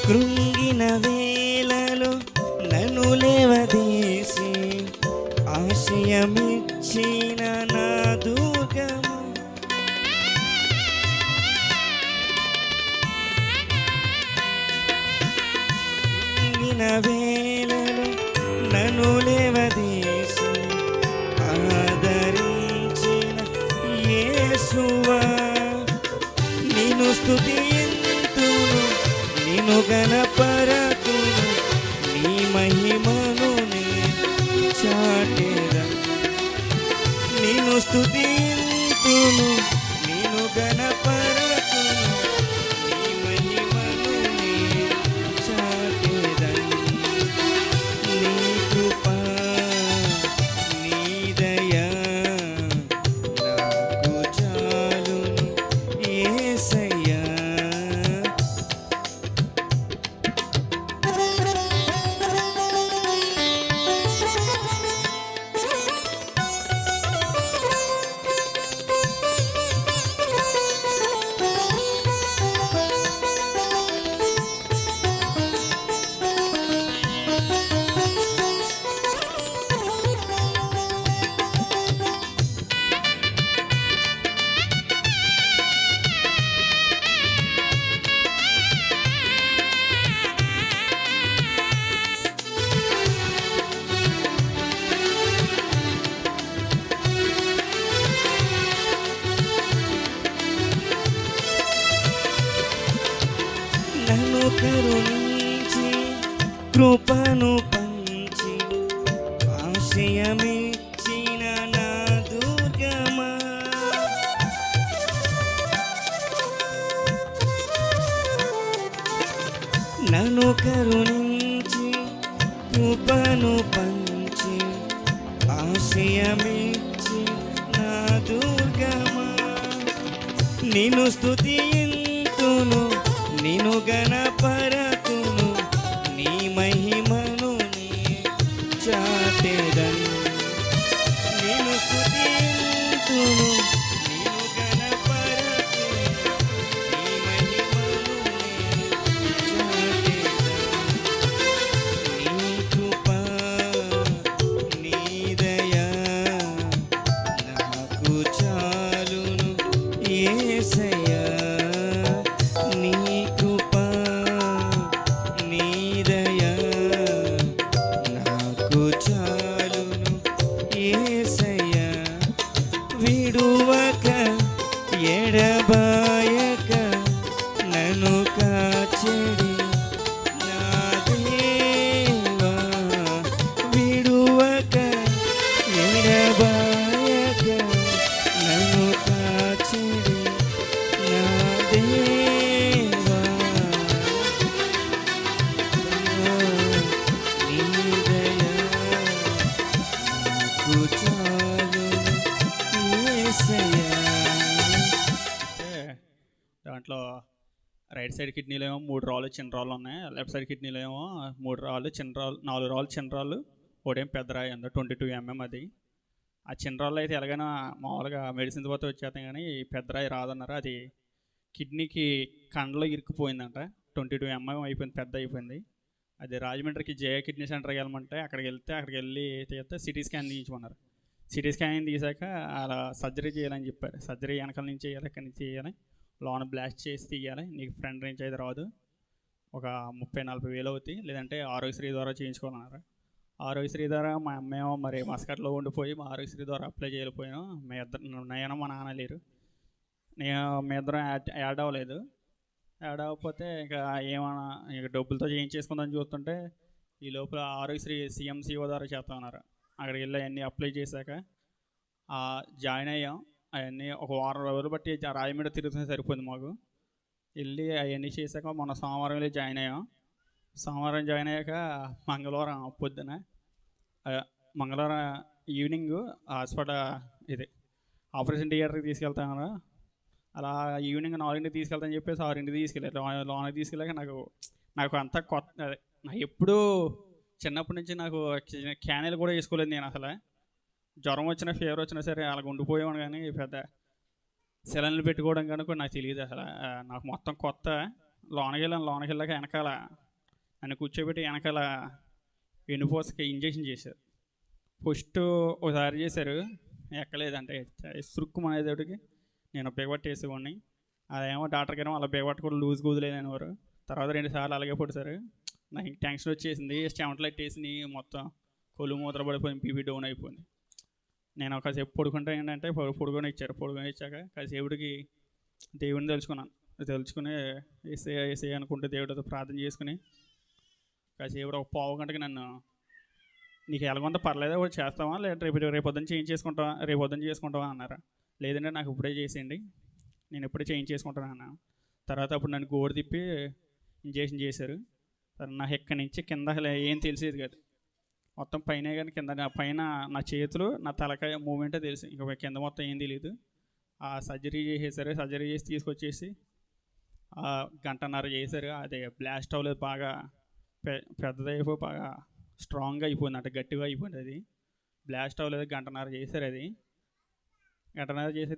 కృంగిన వేళలో నన్ను లేవదీసి ఆశయమిచ్చిన నా దుర్గము. కృంగిన వేళలో నన్ను లేవదీసి ఆదరించిన యేసువా, నిన్ను స్తుతింతును, నిన్ను గణపరతును, నీ మహిమను చాటెదను. నిన్ను స్తుతింతును, నిన్ను గణపరతును, నీ మహిమను చాటెదను. నీ కృప నీ దయ నాకు చాలును యేసయ్యా. నన్ను కరుణించి కృపను పంచి ఆశయమిచ్చిన నా దుర్గమా, నన్ను కరుణించి కృపను పంచి ఆశయమిచ్చి నా దుర్గమా. నిన్ను స్తుతింతును, నిన్ను గణపరతును, నీ మహిమను చాటెదను. నిన్ను స్తుతింతును, నిన్ను గణపరతును, నీ మహిమను చాటెదను. నీ కృప నీ దయ నాకు చాలును యేసయ్యా. నీ కృప నీ దయ నాకు చాలును యేసయ్యా. విడువక ఎడబాయక నన్ను కాచెడి నా దేవా, విడువక ఎడబాయక నన్ను కాచెడి నా దేవా. నీ దయ నాకు చాలును యేసయ్యా. దాంట్లో రైట్ సైడ్ కిడ్నీలో ఏమో 3 రాళ్ళు చిన్న రాళ్ళు ఉన్నాయి, లెఫ్ట్ సైడ్ కిడ్నీలో ఏమో 3 రాళ్ళు చిన్న రాళ్ళు, 4 రాళ్ళు చిన్న రాళ్ళు, ఒకటేం పెద్ద రాయి అంత 22 mm. అది ఆ చిన్న రాళ్ళు అయితే ఎలాగైనా మామూలుగా మెడిసిన్స్ పోతే వచ్చేస్తాం, కానీ ఈ పెద్ద రాయి రాదన్నారు. అది కిడ్నీకి కండలో ఇరుక్కుపోయిందంట, 22 mm అయిపోయింది, పెద్ద అయిపోయింది. అది రాజమండ్రికి జయ కిడ్నీ సెంటర్కి వెళ్ళమంటే అక్కడికి వెళ్ళి తీస్తే సిటీ స్కాన్ తీయించమన్నారు. సిటీ స్కాన్ తీసాక అలా సర్జరీ చేయాలని చెప్పారు. సర్జరీ వెనకాల నుంచి చేయాలి, ఎక్కడి నుంచి చేయాలి, లోన బ్లాస్ట్ చేసి తీయాలి, నీకు ఫ్రంట్ నుంచి అయితే రాదు, ఒక 30-40 వేలు అవుతాయి, లేదంటే ఆరోగ్యశ్రీ ద్వారా చేయించుకోవాలన్నారు. ఆరోగ్యశ్రీ ద్వారా మా అమ్మేమో మరి మస్కట్లో ఉండిపోయి మా ఆరోగ్యశ్రీ ద్వారా అప్లై చేయలేకపోయాను. నేను మా నాన్న లేరు, మీ ఇద్దరం యాడ్ అవ్వలేదు. యాడ్ అవ్వకపోతే ఇంకా ఏమన్నా ఇక డబ్బులతో చేయించేసుకుందని చూస్తుంటే ఈ లోపల ఆరోగ్యశ్రీ CMCO ద్వారా చేస్తామన్నారు. అక్కడికి వెళ్ళి అవన్నీ అప్లై చేశాక జాయిన్ అయ్యాం. అవన్నీ ఒక వారం రోజులు బట్టి రాజమండ్రి తిరుగుతుంది సరిపోయింది మాకు. వెళ్ళి అవన్నీ చేశాక మొన్న సోమవారం వెళ్ళి జాయిన్ అయ్యాం. సోమవారం జాయిన్ అయ్యాక మంగళవారం పొద్దున మంగళవారం ఈవినింగ్ హాస్పిటల్ ఇది ఆపరేషన్ థియేటర్కి తీసుకెళ్తాను. అలా ఈవినింగ్ 4ంటికి తీసుకెళ్తాను చెప్పేసి 6ంటికి తీసుకెళ్ళారు. లోనకి తీసుకెళ్ళాక నాకు అంతా కొత్త. నాకు ఎప్పుడూ చిన్నప్పటి నుంచి నాకు క్యానీలు కూడా వేసుకోలేదు నేను. అసలు జ్వరం వచ్చినా ఫీవర్ వచ్చినా సరే అలాగ ఉండిపోయేవాడు, కానీ పెద్ద సెలన్లు పెట్టుకోవడం కానీ కూడా నాకు తెలియదు. అసలు నాకు మొత్తం కొత్త. లోనకి వెళ్ళాక వెనకాల నన్ను కూర్చోబెట్టి వెనకాల వెన్నుపూసకి ఇంజెక్షన్ చేశారు. ఫస్ట్ ఒకసారి చేశారు, ఎక్కలేదంటే సురుక్కు అనేటోటికి నేను బిగబట్టి వేసేవాడిని. అదేమో డాక్టర్ గారు అలా బిగబట్టి కూడా లూజ్ కుదలేదనేవారు. తర్వాత 2 సార్లు అలాగే పొడిచారు. నాకు టెన్షన్ వచ్చేసింది, చెమటలు ఎట్టేసి మొత్తం కొలు మూతలు పడిపోయింది, బీపీ డౌన్ అయిపోయింది. నేను ఒకసేపు పడుకుంటే ఏంటంటే పడుకొని ఇచ్చాక కాసేపుడికి దేవుడిని తెలుసుకుని ఏసే అనుకుంటే దేవుడితో ప్రార్థన చేసుకుని కాసేపుడు ఒక పావు గంటకి నన్ను నీకు ఎలాగొంత పర్లేదా ఒకటి చేస్తావా, లేదా రేపొద్దున చేసుకుంటావా అన్నారు. లేదంటే నాకు ఇప్పుడే చేసేయండి, నేను ఇప్పుడే చేసుకుంటాను అన్నాను. తర్వాత అప్పుడు నన్ను గోడు తిప్పి ఇంజెక్షన్ చేశారు. నాకు ఎక్కడి నుంచి కింద ఏం తెలిసేది కాదు, మొత్తం పైన కానీ కింద పైన నా చేతులు నా తలకాయ మూమెంటే తెలుసు, ఇంకా కింద మొత్తం ఏం తెలియదు. ఆ సర్జరీ చేసేసారు. సర్జరీ చేసి తీసుకొచ్చేసి గంటన్నర చేశారు. అది బ్లాస్ట్ అవ్వలేదు, బాగా పెద్దదైపోయి బాగా స్ట్రాంగ్గా అయిపోయింది, అంటే గట్టిగా అయిపోయింది. అది బ్లాస్ట్ అవ్వలేదు, గంటన్నర చేశారు. అది గంటన్నర చేసి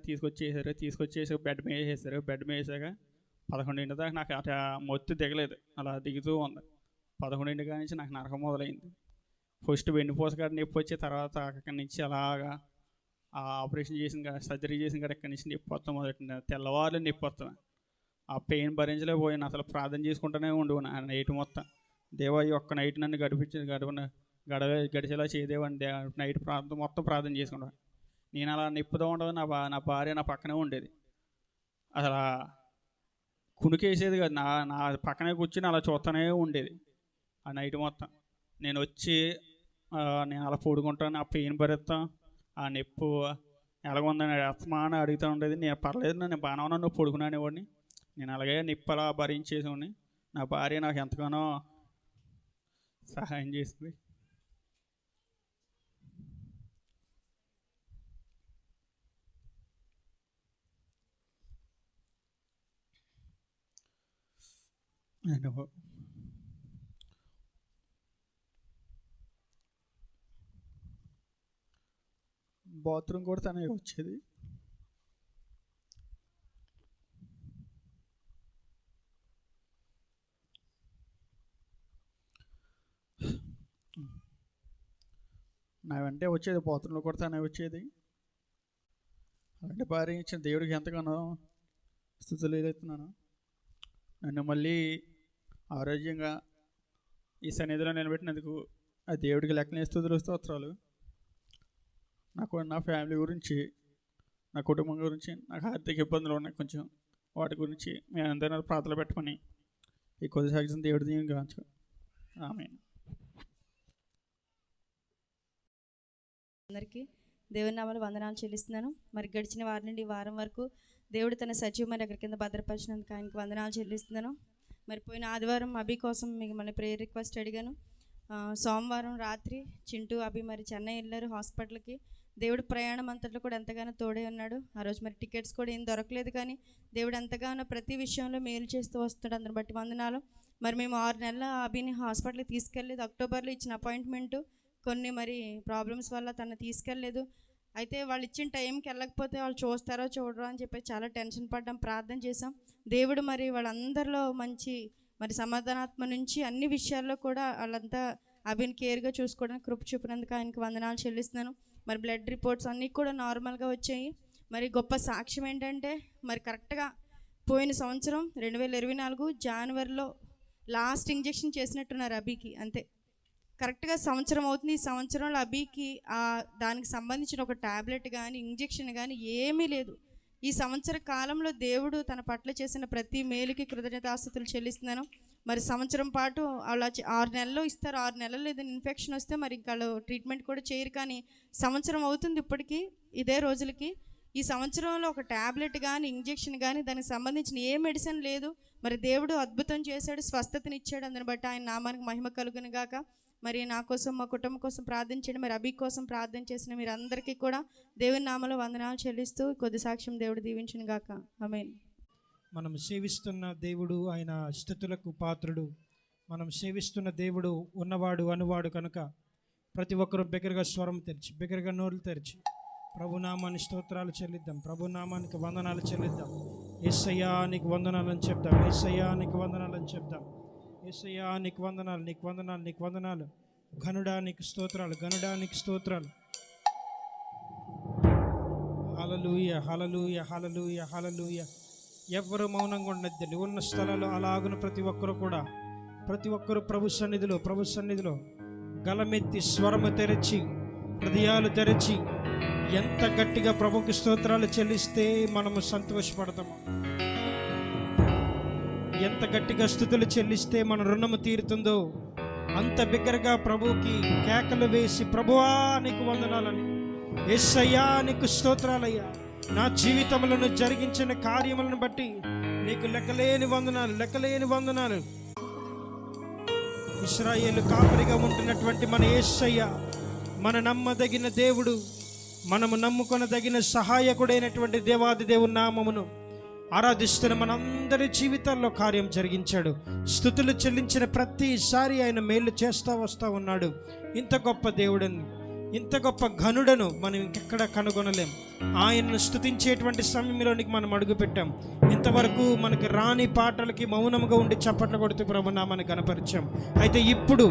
తీసుకొచ్చేసి బెడ్ మీద వేసేసారు. బెడ్ మీద వేసాక 11 దాకా నాకు అట్లా మొత్తం దిగలేదు, అలా దిగుతూ ఉంది. 11 నుంచి నాకు నరకం మొదలైంది. ఫస్ట్ వెన్నుపూస కాడ నొప్పి వచ్చి తర్వాత అక్కడి నుంచి అలాగా ఆ ఆపరేషన్ సర్జరీ చేసిన కాడ ఇక్కడి నుంచి నొప్పి వస్తాం మొదలెట్టింది. తెల్లవారులు నొప్పి వస్తాం. ఆ పెయిన్ భరించలేకపోయినా అసలు ప్రార్థన చేసుకుంటూనే ఉండుకున్నా నైట్ మొత్తం. దేవా ఈ ఒక్క నైట్ నన్ను గడిచేలా చేయదేవండి. నైట్ మొత్తం ప్రార్థన చేసుకుంటాను. నేను అలా నొప్పితో ఉండదు, నా భార్య నా పక్కనే ఉండేది. అసలు కునికేసేది కాదు, నా పక్కనే కూర్చుని అలా చూస్తూనే ఉండేది ఆ నైట్ మొత్తం. నేను వచ్చి నేను అలా పడుకుంటాను, ఆ పెయిన్ భరిస్తాం, ఆ నొప్పి ఎలాగుందని అస్తమానం అడుగుతూ ఉండేది. నేను పర్లేదు, నేను బాగానే ఉన్నా, నువ్వు పడుకునేవాడిని. నేను అలాగే నొప్పి అలా భరించేసేవాడిని. నా భార్య నాకు ఎంతగానో సహాయం చేసింది. బాత్రూమ్ కూడా తనే వచ్చేది. నా వెంటే వచ్చేది, బాత్రూంలో కూడా తనే వచ్చేది. అలాంటి భార్య ఇచ్చిన దేవుడికి ఎంతగానో స్తుతులు ఎదుగుతున్నాను. నన్ను మళ్ళీ ఆరోగ్యంగా ఈ సన్నిధిలో నిలబెట్టినందుకు ఆ దేవుడికి లెక్కనే స్తుతులు స్తోత్రాలు. నా ఫ్యామిలీ గురించి, నా కుటుంబం గురించి, నాకు ఆర్థిక ఇబ్బందులు ఉన్నాయి కొంచెం, వాటి గురించి మేము అందరూ ప్రార్థనలు పెట్టమని ఈ కొద్ది సాక్షం దేవుడి దీని గాంచు. ఆమేన్. అందరికీ దేవుని నామములో వందనాలు చెల్లిస్తున్నాను. మరి గడిచిన వారం నుండి ఈ వారం వరకు దేవుడు తన సజీవమైన ఎక్కడి కింద భద్రపరిచినందుకు ఆయనకు వందనాలు చెల్లిస్తున్నాను. మరి పోయిన ఆదివారం అభి కోసం మీకు మళ్ళీ ప్రేయర్ రిక్వెస్ట్ అడిగాను. సోమవారం రాత్రి చింటూ అభి మరి చెన్నై వెళ్ళారు హాస్పిటల్కి. దేవుడు ప్రయాణం అంతట్లో కూడా ఎంతగానో తోడే ఉన్నాడు. ఆ రోజు మరి టికెట్స్ కూడా ఏం దొరకలేదు, కానీ దేవుడు ఎంతగానో ప్రతి విషయంలో మేలు చేస్తూ వస్తాడు. అందరిని బట్టి వందనాలు. మరి మేము 6 నెలల అభిని హాస్పిటల్కి తీసుకెళ్ళలేదు. అక్టోబర్లో ఇచ్చిన అపాయింట్మెంటు కొన్ని మరి ప్రాబ్లమ్స్ వల్ల తను తీసుకెళ్ళలేదు. అయితే వాళ్ళు ఇచ్చిన టైంకి వెళ్ళకపోతే వాళ్ళు చూస్తారో చూడరో అని చెప్పి చాలా టెన్షన్ పడ్డాం, ప్రార్థన చేసాం. దేవుడు మరి వాళ్ళందరిలో మంచి మరి సమాధానాత్మ నుంచి అన్ని విషయాల్లో కూడా వాళ్ళంతా అభిని కేర్గా చూసుకోవడానికి కృప చూపినందుకు ఆయనకు వందనాలు చెల్లిస్తున్నాను. మరి బ్లడ్ రిపోర్ట్స్ అన్నీ కూడా నార్మల్గా వచ్చాయి. మరి గొప్ప సాక్ష్యం ఏంటంటే మరి కరెక్ట్గా పోయిన సంవత్సరం 2024 జనవరిలో లాస్ట్ ఇంజెక్షన్ చేసినట్టున్నారు అభికి. అంతే, కరెక్ట్గా సంవత్సరం అవుతుంది. ఈ సంవత్సరంలో అభికి దానికి సంబంధించిన ఒక ట్యాబ్లెట్ కానీ ఇంజెక్షన్ కానీ ఏమీ లేదు. ఈ సంవత్సర కాలంలో దేవుడు తన పట్ల చేసిన ప్రతి మేలుకి కృతజ్ఞతాస్తుతులు చెల్లిస్తున్నాను. మరి సంవత్సరం పాటు అలా 6 నెలల్లో ఇస్తారు. 6 నెలల్లో ఏదైనా ఇన్ఫెక్షన్ వస్తే మరి ఇంకా ట్రీట్మెంట్ కూడా చేయరు. కానీ సంవత్సరం అవుతుంది ఇప్పటికీ ఇదే రోజులకి. ఈ సంవత్సరంలో ఒక ట్యాబ్లెట్ కానీ ఇంజెక్షన్ కానీ దానికి సంబంధించిన ఏ మెడిసిన్ లేదు. మరి దేవుడు అద్భుతం చేశాడు, స్వస్థతనిచ్చాడు. అందుని బట్టి ఆయన నామానికి మహిమ కలుగును గాక. మరి నా కోసం, మా కుటుంబం కోసం ప్రార్థించండి. మరి అభి కోసం ప్రార్థన చేసిన మీరు అందరికీ కూడా దేవుని నామములో వందనాలు చెల్లిస్తూ కొద్ది సాక్ష్యం దేవుడు దీవించును గాక. ఆమేన్. మనం సేవిస్తున్న దేవుడు ఆయన స్తుతులకు పాత్రుడు. మనం సేవిస్తున్న దేవుడు ఉన్నవాడు అనువాడు కనుక ప్రతి ఒక్కరూ బిగ్గరగా స్వరం తెరిచి, బిగ్గరగా నోరు తెరిచి ప్రభునామాన్ని స్తోత్రాలు చెల్లిద్దాం, ప్రభునామానికి వందనాలు చెల్లిద్దాం. యేసయ్యా నీకు వందనాలని చెప్దాం. యేసయ్యా నీకు వందనాలని చెప్దాం. యేసయ్యా నీకు వందనాలు, నీకు వందనాలు, నీకు వందనాలు. ఘనుడా నీకు స్తోత్రాలు, ఘనుడా నీకు స్తోత్రాలు. హల్లెలూయా, హల్లెలూయా, హల్లెలూయా, హల్లెలూయా. ఎవరు మౌనంగా ఉండద్దండి. ఉన్న స్థలాల్లో అలాగున ప్రతి ఒక్కరు ప్రభు సన్నిధిలో గలమెత్తి స్వరము తెరచి హృదయాలు తెరచి ఎంత గట్టిగా ప్రభుకి స్తోత్రాలు చెల్లిస్తే మనము సంతోషపడతాము. ఎంత గట్టిగా స్తుతులు చెల్లిస్తే మన రుణము తీరుతుందో అంత బిగ్గరగా ప్రభువుకి కేకలు వేసి, ప్రభువా నీకు వందనాలని, యేసయ్యా నీకు స్తోత్రాలయ్యా, నా జీవితంలో జరిగించిన కార్యములను బట్టి నీకు లెక్కలేని వందనాలు. ఇశ్రాయేలు కాపరిగా ఉంటున్నటువంటి మన యేసయ్య, మన నమ్మదగిన దేవుడు, మనము నమ్ముకొనదగిన సహాయకుడైనటువంటి దేవాది దేవుని నామమును ఆరాధిస్తున్న మనందరి జీవితాల్లో కార్యం జరిగించాడు. స్తుతులు చెల్లించిన ప్రతిసారి ఆయన మేలు చేస్తూ వస్తూ ఉన్నాడు. ఇంత గొప్ప దేవుడని, ఇంత గొప్ప ఘనుడను మనం ఇంకెక్కడ కనుగొనలేం. ఆయన్ను స్తుతించేటువంటి సమయంలోనికి మనం అడుగుపెట్టాం. ఇంతవరకు మనకి రాని పాటలకి మౌనంగా ఉండి చప్పట్లు కొడుతూ ప్రభునామాన్ని కనపరిచాం. అయితే ఇప్పుడు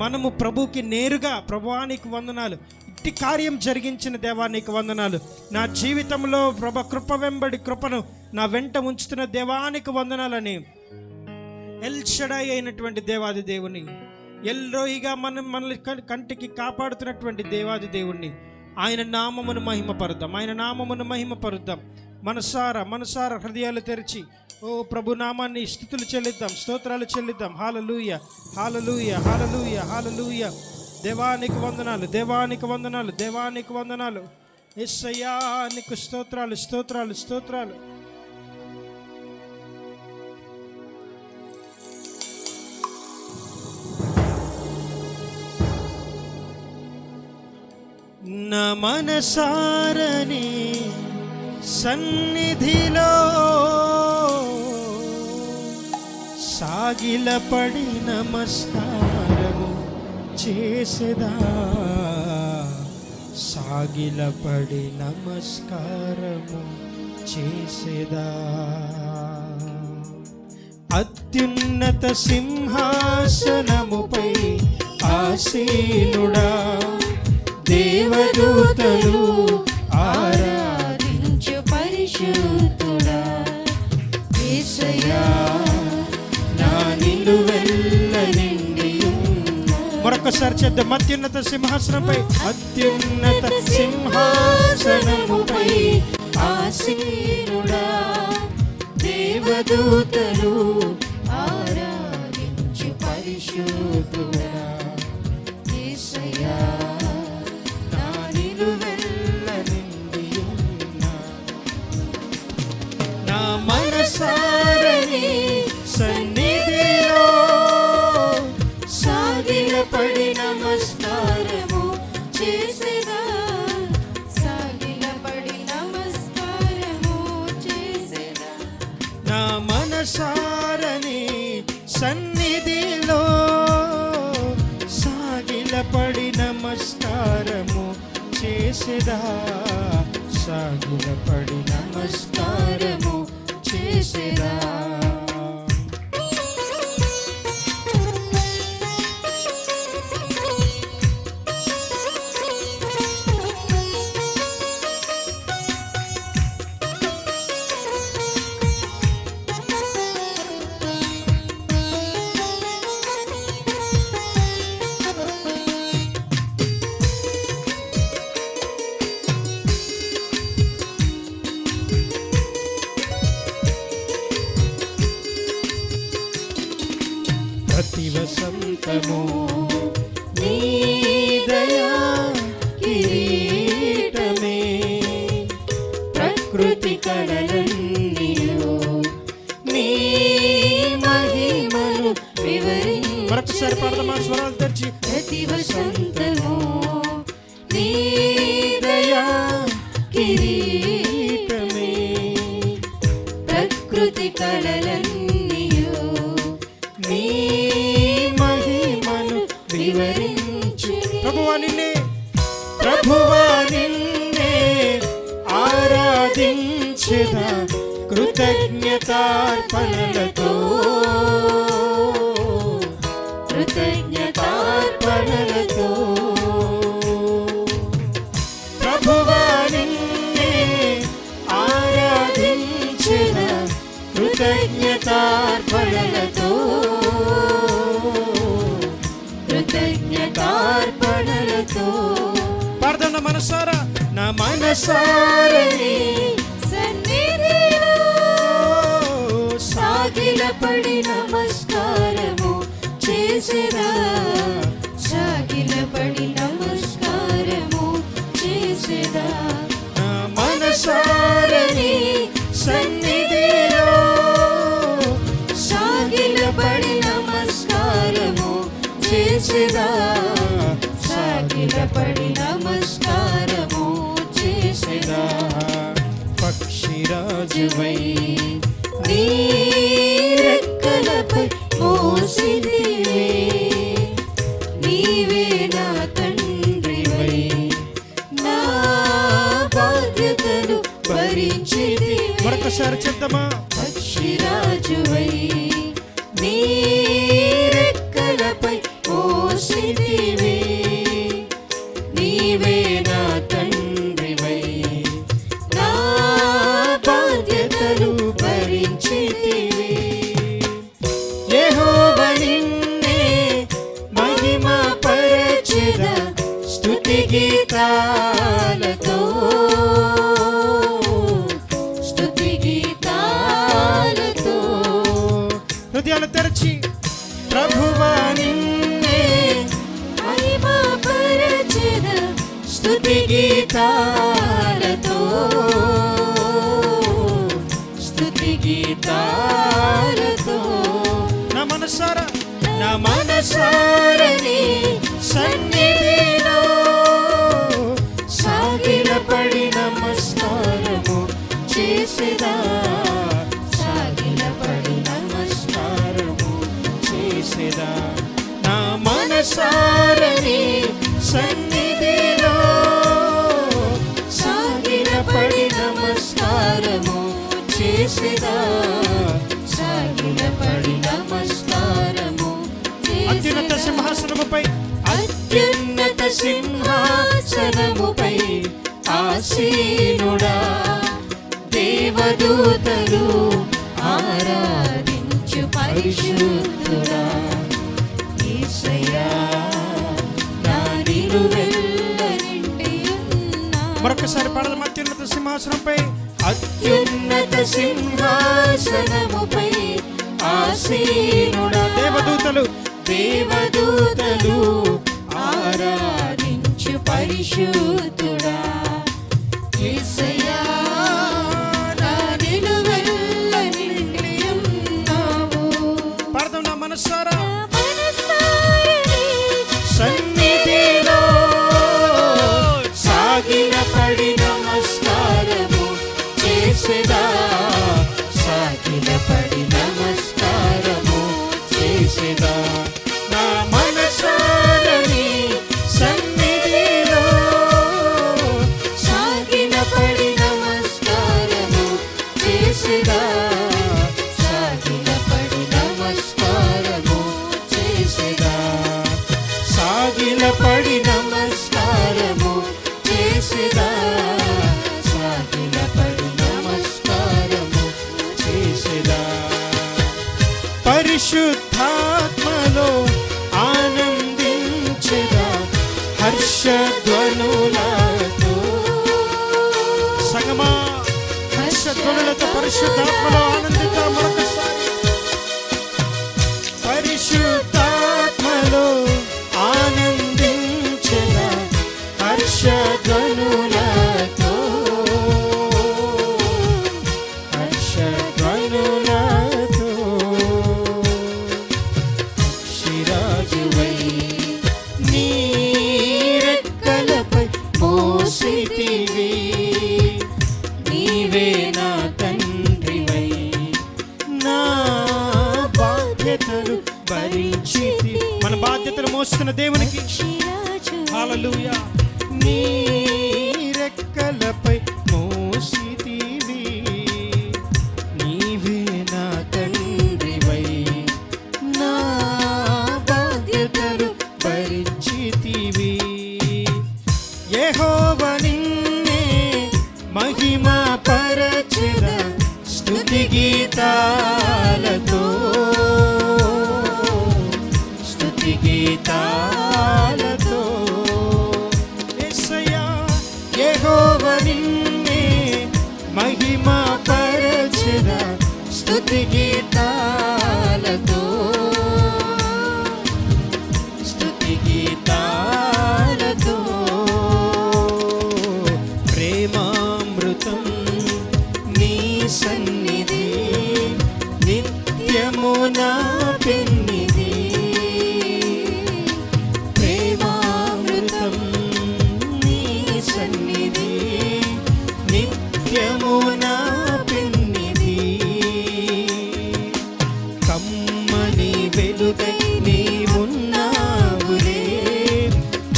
మనము ప్రభుకి నేరుగా, ప్రభువా నీకు వందనాలు, ఇట్టి కార్యం జరిగించిన దేవా నీకు వందనాలు, నా జీవితంలో ప్రభు కృప వెంబడి కృపను నా వెంట ఉంచుతున్న దేవానికి వందనాలని ఎల్ షడాయి అయినటువంటి దేవాది దేవుని, ఎల్రోయిగా మనల్ని కంటికి కాపాడుతున్నటువంటి దేవాది దేవుణ్ణి, ఆయన నామమును మహిమపరుద్దాం. మనసారా హృదయాలు తెరిచి ఓ ప్రభు నామాన్ని స్తుతులు చెల్లిద్దాం, స్తోత్రాలు చెల్లిద్దాం. హల్లెలూయా, హల్లెలూయా, హల్లెలూయా, హల్లెలూయా. దేవానికి వందనాలు. యేసయ్యా నీకు స్తోత్రాలు. నా మనసారని సన్నిధిలో సాగిలపడి నమస్కారము చేసేదా, అత్యున్నత సింహాసనముపై ఆసీనుడా, దేవదూతలు ఆరాధించు పరిశుద్ధుడా, యేసయ్యా నా నిలువెల్ల నిండియున్న. మరొకసారి చెప్దాం. అత్యున్నత సింహాసనముపై ఆసీనుడా, దేవదూతలు ఆరాధించు పరిశుద్ధుడా, యేసయ్యా మనసారని సన్నిధిలో సాగిలపడి నమస్కారము చేసేదా, నా మనసారని సన్నిధిలో సాగిలపడి నమస్కారము చేసేదా, సాగిలపడి నమస్కారము చేసేదా. ప్రతి వసంతము నీ దయా కిరీటమే, ప్రకృతి కళలన్నీయు నీ మహిమను వివరించి. మరొకసారి పాడదామా స్వరాలు తెరిచి. ప్రతి వసంతము నీ దయా కిరీటమే, ప్రకృతి కళలన్నీయు నీ మహిమను వివరించు. ప్రభువా నిన్నే ఆరాధించెదా, కృతజ్ఞ కృతజ్ఞతార్పణలతో కృతజ్ఞతార్పణలతో ప్రభువా నిన్నే ఆరాధించిన కృతజ్ఞతార్పణలతో కృతజ్ఞతార్పణలతో పాడదాం నా మనసారా, నా మనసారని సన్నిధిలో సాగిలపడి నమస్కారము చేసేదా, సాగిలపడి నమస్కారము చేసేదా. నా మనసారని సన్నిధిలో సాగిలపడి నమస్కారము చేసేదా, సాగిలపడి నమస్కారము చేసేదా. పక్షిరాజువై నీ రెక్కలపై మోసిదివే, నీవే నా తండ్రివై నా బాధ్యతలు భరించితివే. మరొకసారి చెప్తామా? పక్షిరాజువై నీ రెక్కలపై మోసిదివే, నీవే నా తండ్రివై నా బాధ్యతలు భరించితివే. యెహోవా నిన్నే మహిమ పరచెదా స్తుతి గీతాలతో, స్తుతి గీతాలతో. హృదయాలు తెరచి ప్రభువా నిన్నే మహిమ పరచెదా స్తుతి గీతాలతో, స్తుతి గీతాలతో. నా మనసారా, నా మనసారని సన్నిధిలో సాగిలపడి నమస్కారము చేసేదా, సాగిలపడి నమస్కారము చేసేదా. నా మనసారని సన్నిధిలో సాగిలపడి నమస్కారము చేసేదా, సాగిలపడి నమస్కారము అత్యున్నత చేసేదా. సింహాసనముపై అత్యున్నత సింహాసనముపై ఆసీనుడా, దేవదూతలు ఆరాధించు పరిశుద్ధుడా. యేసయ్యా నా నిలువెల్ల నిండి ఉన్నావు. మరొకసారి పాడదాం. అత్యున్నత సింహాసనంపై అత్యున్నత సింహాసనముపై ఆసీనుడా, దేవదూతలు దేవదూతలు ఆరాధించు పరిశుద్ధుడా. యేసయ్యా నా నిలువెల్ల నిండి ఉన్నావు. పాడదాం. నా మనసారా, నా మనసారని సన్నిధిలో సాగిలపడి నమస్కారము చేసేదా, సాగిలపడి నమస్కారము చేసేదా. నా మనసారని సన్నిధిలో సాగిలపడి నమస్కారము చేసేదా, సాగిలపడి నమస్కారము చేసేదా. సాగిలపడి నమస్కారము చేసేదా, సాగిలపడి నమస్కారము చేసేదా. పరిశుద్ధాత్మలో ఆనందించెదా హర్షధ్వనులతో. సంగమా, హర్షధ్వనులతో పరిశుద్ధాత్మలో ఆనందిద్దాం. మరొకసారి పరిశుద్ధాత్మలో ఆనందించెదా హర్షధ్వనులతో, హర్షధ్వనులతో. పక్షిరాజువై నీ రెక్కలపై మోసితివి, నీవే నా తండ్రివై నా బాధ్యతలు భరించితి. మన బాధ్యతలు మోస్తున్న దేవునికి హల్లెలూయా. నీ రెక్కలపై మోసితివి, నీవే గీతాలతో యేసయ్యా యెహోవా నిన్నే మహిమ పరచెదా స్తుతి గీతాలతో స్తుతి గీతాలతో ప్రేమామృతం నీ సన్నిధి నిత్యము నా పెన్నిధి ప్రేమామృతం నీ సన్నిధి నిత్యము నా పెన్నిధి కమ్మని వెలుగై నీవున్నావులే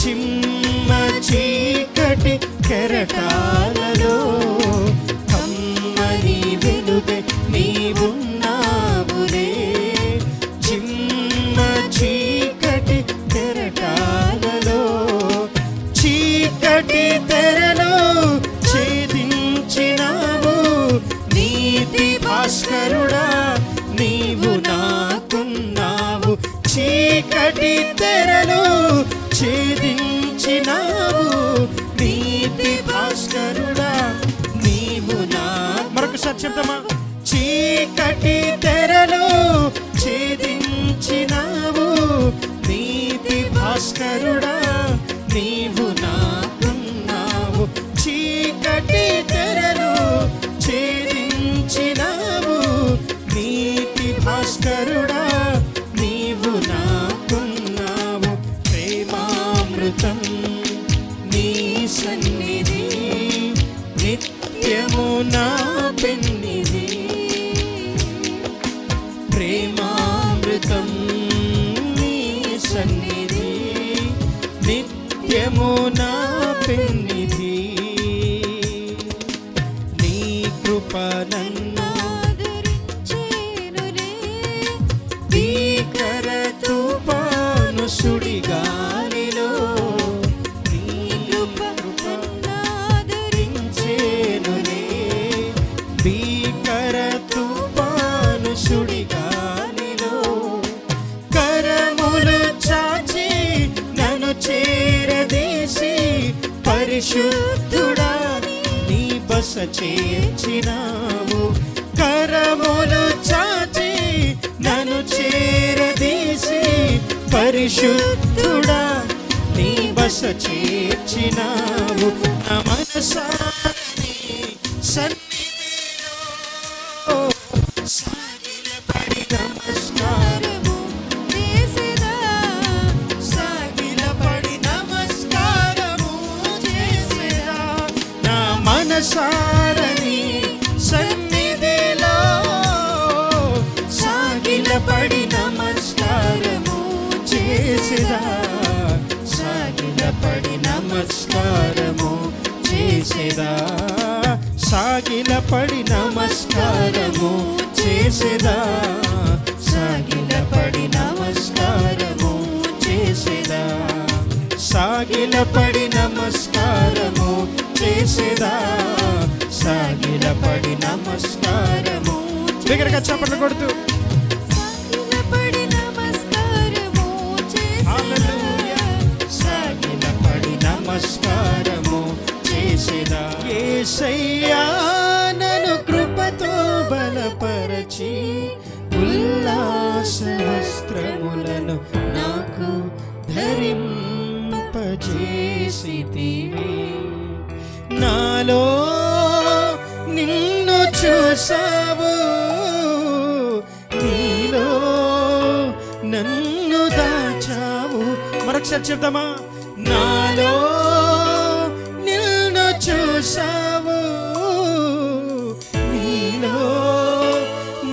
చిమ్మ చీకటి కెరటాలలో కమ్మని వెలుగై నీవున్నావులే చిమ్మ చీకటి కెరటాలలో చీకటి తెరలో ఛేదించినావు నీతి భాస్కరుడా నీవు నాకున్నావు చీకటి తెరలో ఛేదించినావు నీతి భాస్కరుడా నీవు నా మరొకసారి చెప్తామా చీకటి తెరలో ఛేదించినావు నీతి భాస్కరుడా నీవు నాకున్నావు చీకటి తెరలో ఛేదించినావు నీతి భాస్కరుడా నీవు నాకున్నావు ప్రేమామృతం నీ సన్నిధి నిత్యము నా పెన్నిధి ప్రేమామృతం నీ సన్నిధి నిత్యము నా పెన్నిధి నీ కృప నన్ను భీకర తుఫాను సుడిగాలిలో నీ కృప నాదరించేనులే భీకర తుఫాను సుడిగాలిలో కరములు చాచి నన్ను చేరదీసి పరిశుద్ధుడా నీ బస చేర్చినావు కరములు చాచి నన్ను చేరదీసి పరిశుద్ధుడా నీ బస చేర్చినావు నా మనసాని సన్నిధిలో సాగిలపడి నమస్కారము చేసేదా సాగిలపడి నమస్కారము చేసేదా నా మనసారని సన్నిధిలో సాగిలపడి నమస్కారము చేసేదా సాగిలపడి నమస్కారము చేసేదా సాగిలపడి నమస్కారము చేసేదా సాగిలపడి నమస్కారము చేసేదా సాగిలపడి నమస్కారము చేసేదా సాగిలపడి నమస్కారము దగ్గరగా చప్పట్లు కొడుతూ సాగిలపడి నమస్కారము హల్లెలూయా సాగిలపడి నమస్కారము చేసేదా యేసయ్యా నన్ను కృపతో బలపరచి ఉల్లాస వస్త్రములను నాకు ధరింపజేసితివి నాలో నిన్ను చూసావు నీలో నన్ను దాచావు మరొకసారి చెప్తామా నాలో నిన్ను చూసావు నీలో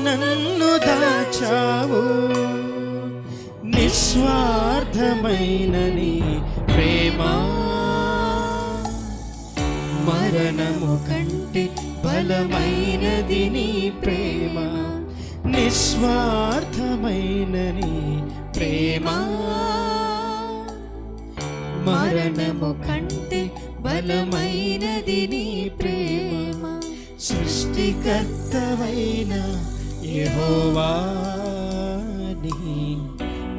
నన్ను దాచావు నిస్వార్థమైన నీ ప్రేమ మరణము కంటే బలమైనది నీ ప్రేమ నిస్వార్థమైన నీ ప్రేమ మరణము కంటే బలమైనది నీ ప్రేమ సృష్టికర్తవైన యెహోవా నీ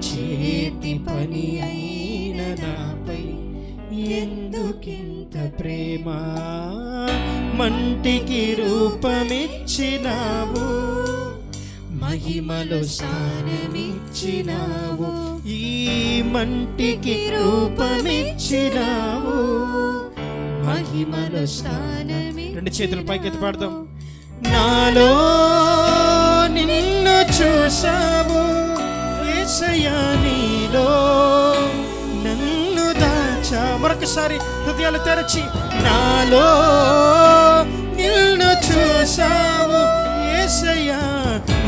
చేతి పని అయిన నాపై ఎందుకింత ప్రేమ, మంటికి రూపమిచ్చినావు, మహిమలో స్థానమిచ్చినావు, ఈ మంటికి రూపమిచ్చినావు, మహిమలో స్థానమి. రెండు చేతులు పైకెత్తి పాడదాం. నాలో నిన్ను చూసావు యేసయ్యా, నీలో నన్ను దాచా. మరొకసారి హృదయాలు తెరచి, నాలో నిన్ను చూసావు యేసయ్యా,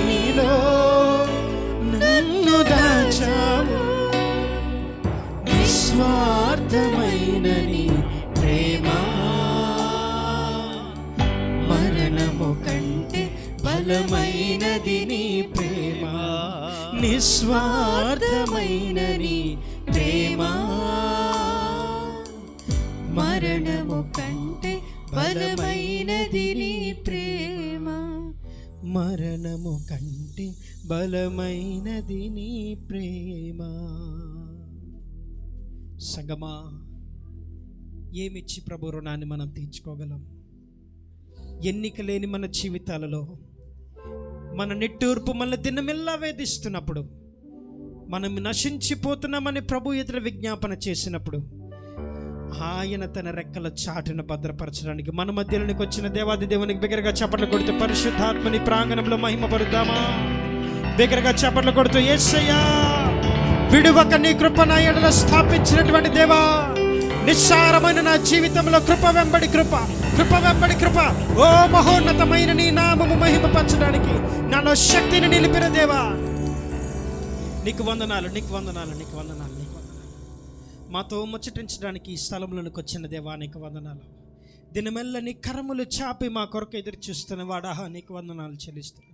నీలో నన్ను దాచావు, నిస్వార్థమైన నీ ప్రేమ మరణము కంటే బలమైనది నీ ప్రేమ, నిస్వార్థమైన నీ ప్రేమ మరణము కంటే బలమైనది నీ ప్రేమ, మరణము కంటే బలమైనది నీ ప్రేమ. సంగమా, ఏమిచ్చి ప్రభు రుణాన్ని మనం తీర్చుకోగలం? ఎన్నిక లేని మన జీవితాలలో మన నిట్టూర్పు మన దినమెల్లా వేధిస్తున్నప్పుడు, మనం నశించిపోతున్నామని ప్రభు ఎదురు విజ్ఞాపన చేసినప్పుడు, ఆయన తన రెక్కల చాటును భద్రపరచడానికి మన మధ్యలోనికి వచ్చిన దేవాది దేవునికి బిగ్గరగా చప్పట్లు కొడుతూ పరిశుద్ధాత్మని ప్రాంగణంలో మహిమపరుద్దామా? బిగ్గరగా చప్పట్లు కొడుతూ, యేసయ్యా విడువక నీ కృప నా ఎడల స్థాపించినటువంటి దేవా, నిస్సారమైన నా జీవితంలో కృప వెంబడి కృప, కృప వెంబడి కృప, ఓ మహోన్నతమైన నీ నామము మహిమపరచడానికి నాలో శక్తిని నిలిపిన దేవా, నీకు వందనాలు, నీకు వందనాలు, నీకు వందనాలు, నీకు వందనాలు. మాతో ముచ్చటించడానికి ఈ స్థలంలోనికి వచ్చిన దేవా నీకు వందనాలు. దినమెల్ల నీ కరములు చాపి మా కొరకు ఎదురు చూస్తున్న వాడా నీకు వందనాలు చెల్లిస్తున్నాను.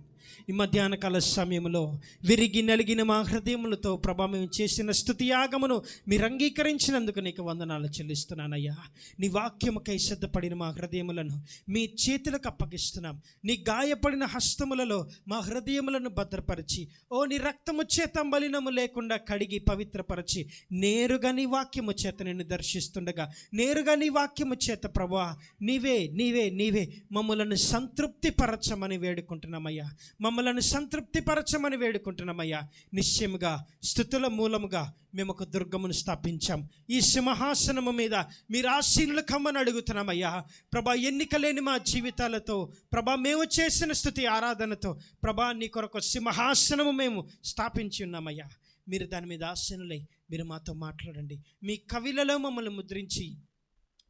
ఈ మధ్యాహ్న కాల సమయంలో విరిగి నలిగిన మా హృదయములతో ప్రభా మేము చేసిన స్తుతి యాగమును మీరు అంగీకరించినందుకు నీకు వందనాలు చెల్లిస్తున్నానయ్యా. నీ వాక్యముకై సిద్ధపడిన మా హృదయములను మీ చేతులకు అప్పగిస్తున్నాం. నీ గాయపడిన హస్తములలో మా హృదయములను భద్రపరిచి, ఓ నీ రక్తము చేత మలినము లేకుండా కడిగి పవిత్రపరిచి, నేరుగా నీ వాక్యము చేత నిన్ను దర్శిస్తుండగా, నేరుగా నీ వాక్యము చేత ప్రభా నీవే నీవే నీవే మమ్మలను సంతృప్తి పరచమని వేడుకుంటున్నామయ్యా. మమ్మలను సంతృప్తి పరచమని వేడుకుంటున్నామయ్యా. నిశ్చయముగా స్తుతుల మూలముగా మేము ఒక దుర్గమును స్థాపించాం. ఈ సింహాసనము మీద మీరు ఆశీనులు కమ్మని అడుగుతున్నామయ్యా. ప్రభా ఎన్నిక లేని మా జీవితాలతో ప్రభా మేము చేసిన స్తుతి ఆరాధనతో ప్రభా నీ కొరకు సింహాసనము మేము స్థాపించి ఉన్నామయ్యా. మీరు దాని మీద ఆశీనులై మీరు మాతో మాట్లాడండి. మీ కవిలలో మమ్మల్ని ముద్రించి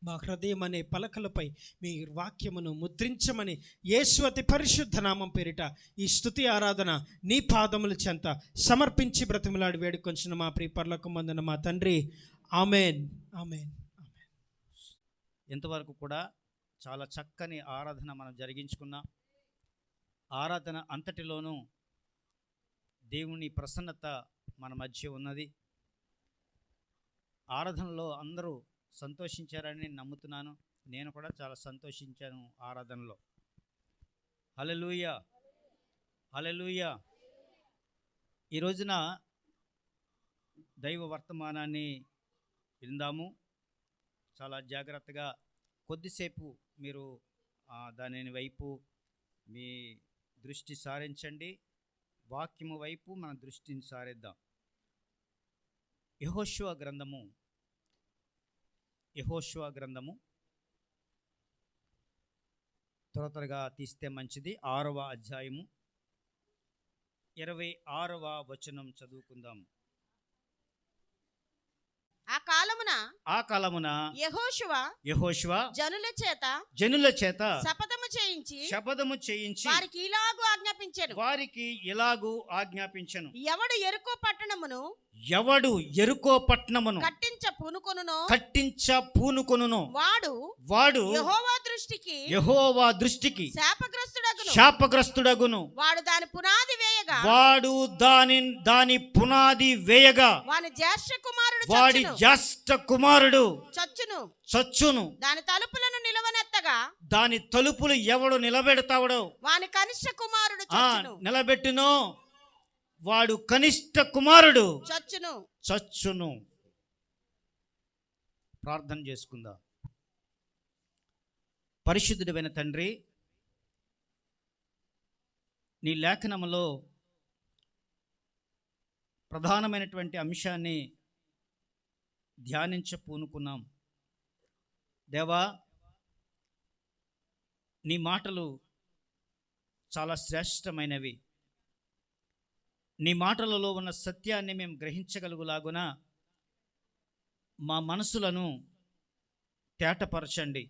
మా హృదయం అనే పలకలపై మీ వాక్యమును ముద్రించమని యేసు అతి పరిశుద్ధ నామం పేరిట ఈ స్తుతి ఆరాధన నీ పాదముల చెంత సమర్పించి బ్రతిమలాడి వేడుకొంచిన మా ప్రియ పరలోకమందున మా తండ్రి, ఆమెన్, ఆమెన్, ఆమెన్. ఇంతవరకు కూడా చాలా చక్కని ఆరాధన మనం జరిగించుకున్నాం. ఆరాధన అంతటిలోనూ దేవుని ప్రసన్నత మన మధ్య ఉన్నది. ఆరాధనలో అందరూ సంతోషించారని నేను నమ్ముతున్నాను. నేను కూడా చాలా సంతోషించాను ఆరాధనలో. హల్లెలూయా, హల్లెలూయా. ఈ రోజున దైవ వర్తమానాన్ని విందాము. చాలా జాగ్రత్తగా కొద్దిసేపు మీరు దాని వైపు మీ దృష్టి సారించండి. వాక్యము వైపు మన దృష్టిని సారిద్దాం. యెహోషువ గ్రంథము త్వరగా తీస్తే మంచిది. 6వ అధ్యాయము 26వ వచనం చదువుకుందాం. ఆ కాలమున యెహోషువ జనుల చేత శపథము చేయించి వారికి ఇలాగు ఆజ్ఞాపించెను. ఎవడు ఎరుకో పట్టణమును కట్టించ పూనుకొనునో వాడు యెహోవా దృష్టికి శాపగ్రస్తుడగును. వాడు దాని పునాది వేయగా వాడి జ్యేష్ఠ కుమారుడు చచ్చును. దాని తలుపులు ఎవడు నిలబెడతావడో వాని కనిష్ట కుమారుడు నిలబెట్టునో వాడు కనిష్ట కుమారుడు చచ్చును. చచ్చును. ప్రార్థన చేసుకుందాం. పరిశుద్ధుడైన తండ్రి, నీ లేఖనములో ప్రధానమైనటువంటి అంశాన్ని ధ్యానించపూనుకున్నాం. దేవా, నీ మాటలు చాలా శ్రేష్టమైనవి. నీ మాటలలో ఉన్న సత్యాన్ని మేము గ్రహించగలుగులాగున మా మనసులను తేటపరచండి.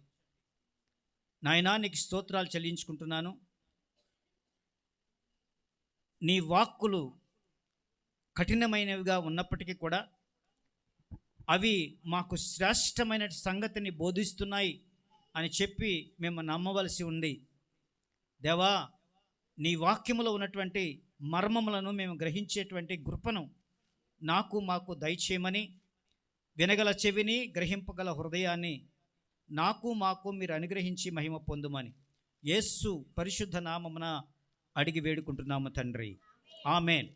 నాయనా, నీకు స్తోత్రాలు చెల్లించుకుంటున్నాను. నీ వాక్కులు కఠినమైనవిగా ఉన్నప్పటికీ కూడా అవి మాకు శ్రేష్టమైన సంగతిని బోధిస్తున్నాయి అని చెప్పి మేము నమ్మవలసి ఉంది. దేవా, నీ వాక్యములో ఉన్నటువంటి మర్మములను మేము గ్రహించేటువంటి కృపను మాకు దయచేయమని, వినగల చెవిని, గ్రహింపగల హృదయాన్ని మాకు మీరు అనుగ్రహించి మహిమ పొందుమని యేసు పరిశుద్ధ నామమున అడిగి వేడుకుంటున్నాము తండ్రి. ఆమేన్.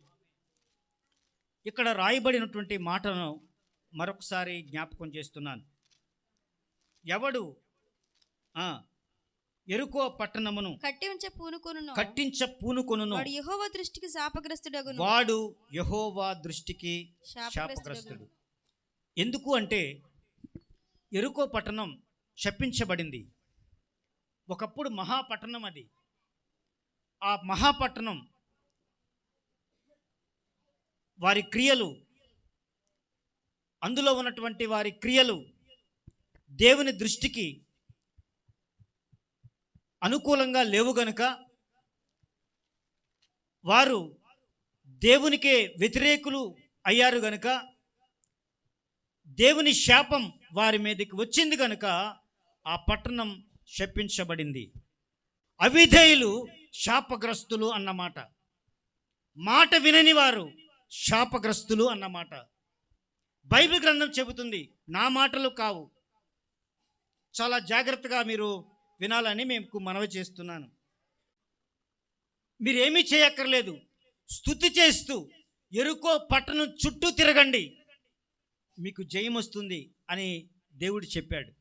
ఇక్కడ రాయబడినటువంటి మాటను మరొకసారి జ్ఞాపకం చేస్తున్నాను. ఎవడు యెరికో పట్టణమును కట్టించ పూనుకొనును వాడు యెహోవా దృష్టికి శాపగ్రస్తుడగును. వాడు యెహోవా దృష్టికి శాపగ్రస్తుడు. ఎందుకు అంటే యెరికో పట్టణం శపించబడింది. ఒకప్పుడు మహాపట్టణం అది. ఆ మహాపట్టణం వారి క్రియలు, అందులో ఉన్నటువంటి వారి క్రియలు దేవుని దృష్టికి అనుకూలంగా లేవు గనుక వారు దేవునికే వ్యతిరేకులు అయ్యారు గనుక దేవుని శాపం వారి మీదకి వచ్చింది కనుక ఆ పట్టణం శపించబడింది. అవిధేయులు శాపగ్రస్తులు అన్నమాట. మాట వినని వారు శాపగ్రస్తులు అన్నమాట. బైబిల్ గ్రంథం చెబుతుంది, నా మాటలు కావు. చాలా జాగ్రత్తగా మీరు వినాలని మీకు మనవి చేస్తున్నాను. మీరేమీ చేయక్కర్లేదు, స్తుతి చేస్తూ యెరికో పట్టణం చుట్టూ తిరగండి, మీకు జయం వస్తుంది అని దేవుడు చెప్పాడు.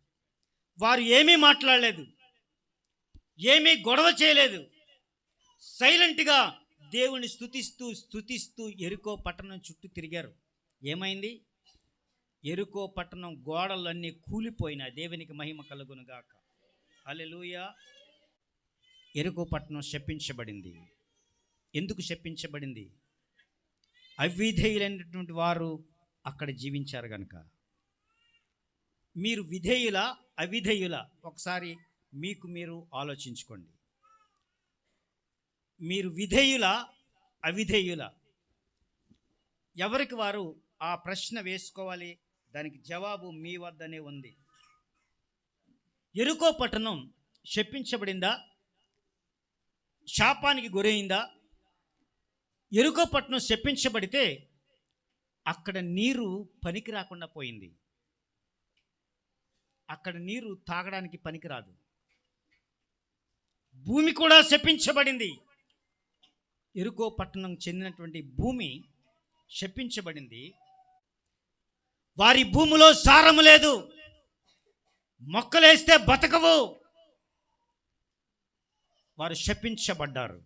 వారు ఏమీ మాట్లాడలేదు, ఏమీ గొడవ చేయలేదు. సైలెంట్గా దేవుని స్తుతిస్తూ యెరికో పట్టణం చుట్టూ తిరిగారు. ఏమైంది? యెరికో పట్టణం గోడలన్నీ కూలిపోయినా. దేవునికి మహిమ కలుగునుగాక. హల్లెలూయా. యెరికో పట్టణం శపించబడింది. ఎందుకు శపించబడింది? అవిధేయులైనటువంటి వారు అక్కడ జీవించారు గనుక. మీరు విధేయుల అవిధేయుల? ఒకసారి మీకు మీరు ఆలోచించుకోండి. మీరు విధేయుల అవిధేయుల? ఎవరికి వారు ఆ ప్రశ్న వేసుకోవాలి. దానికి జవాబు మీ వద్దనే ఉంది. యెరికో పట్టణం శపించబడిందా? శాపానికి గురైందా? యెరికో పట్టణం శపించబడితే అక్కడ నీరు పనికి రాకుండా పోయింది. అక్కడ నీరు తాగడానికి పనికిరాదు. భూమి కూడా శపించబడింది. యెరికో పట్టణం చెందినటువంటి భూమి శపించబడింది. వారి భూమిలో సారము లేదు, మొక్కలేస్తే బతకవు. వారు శపించబడ్డారు.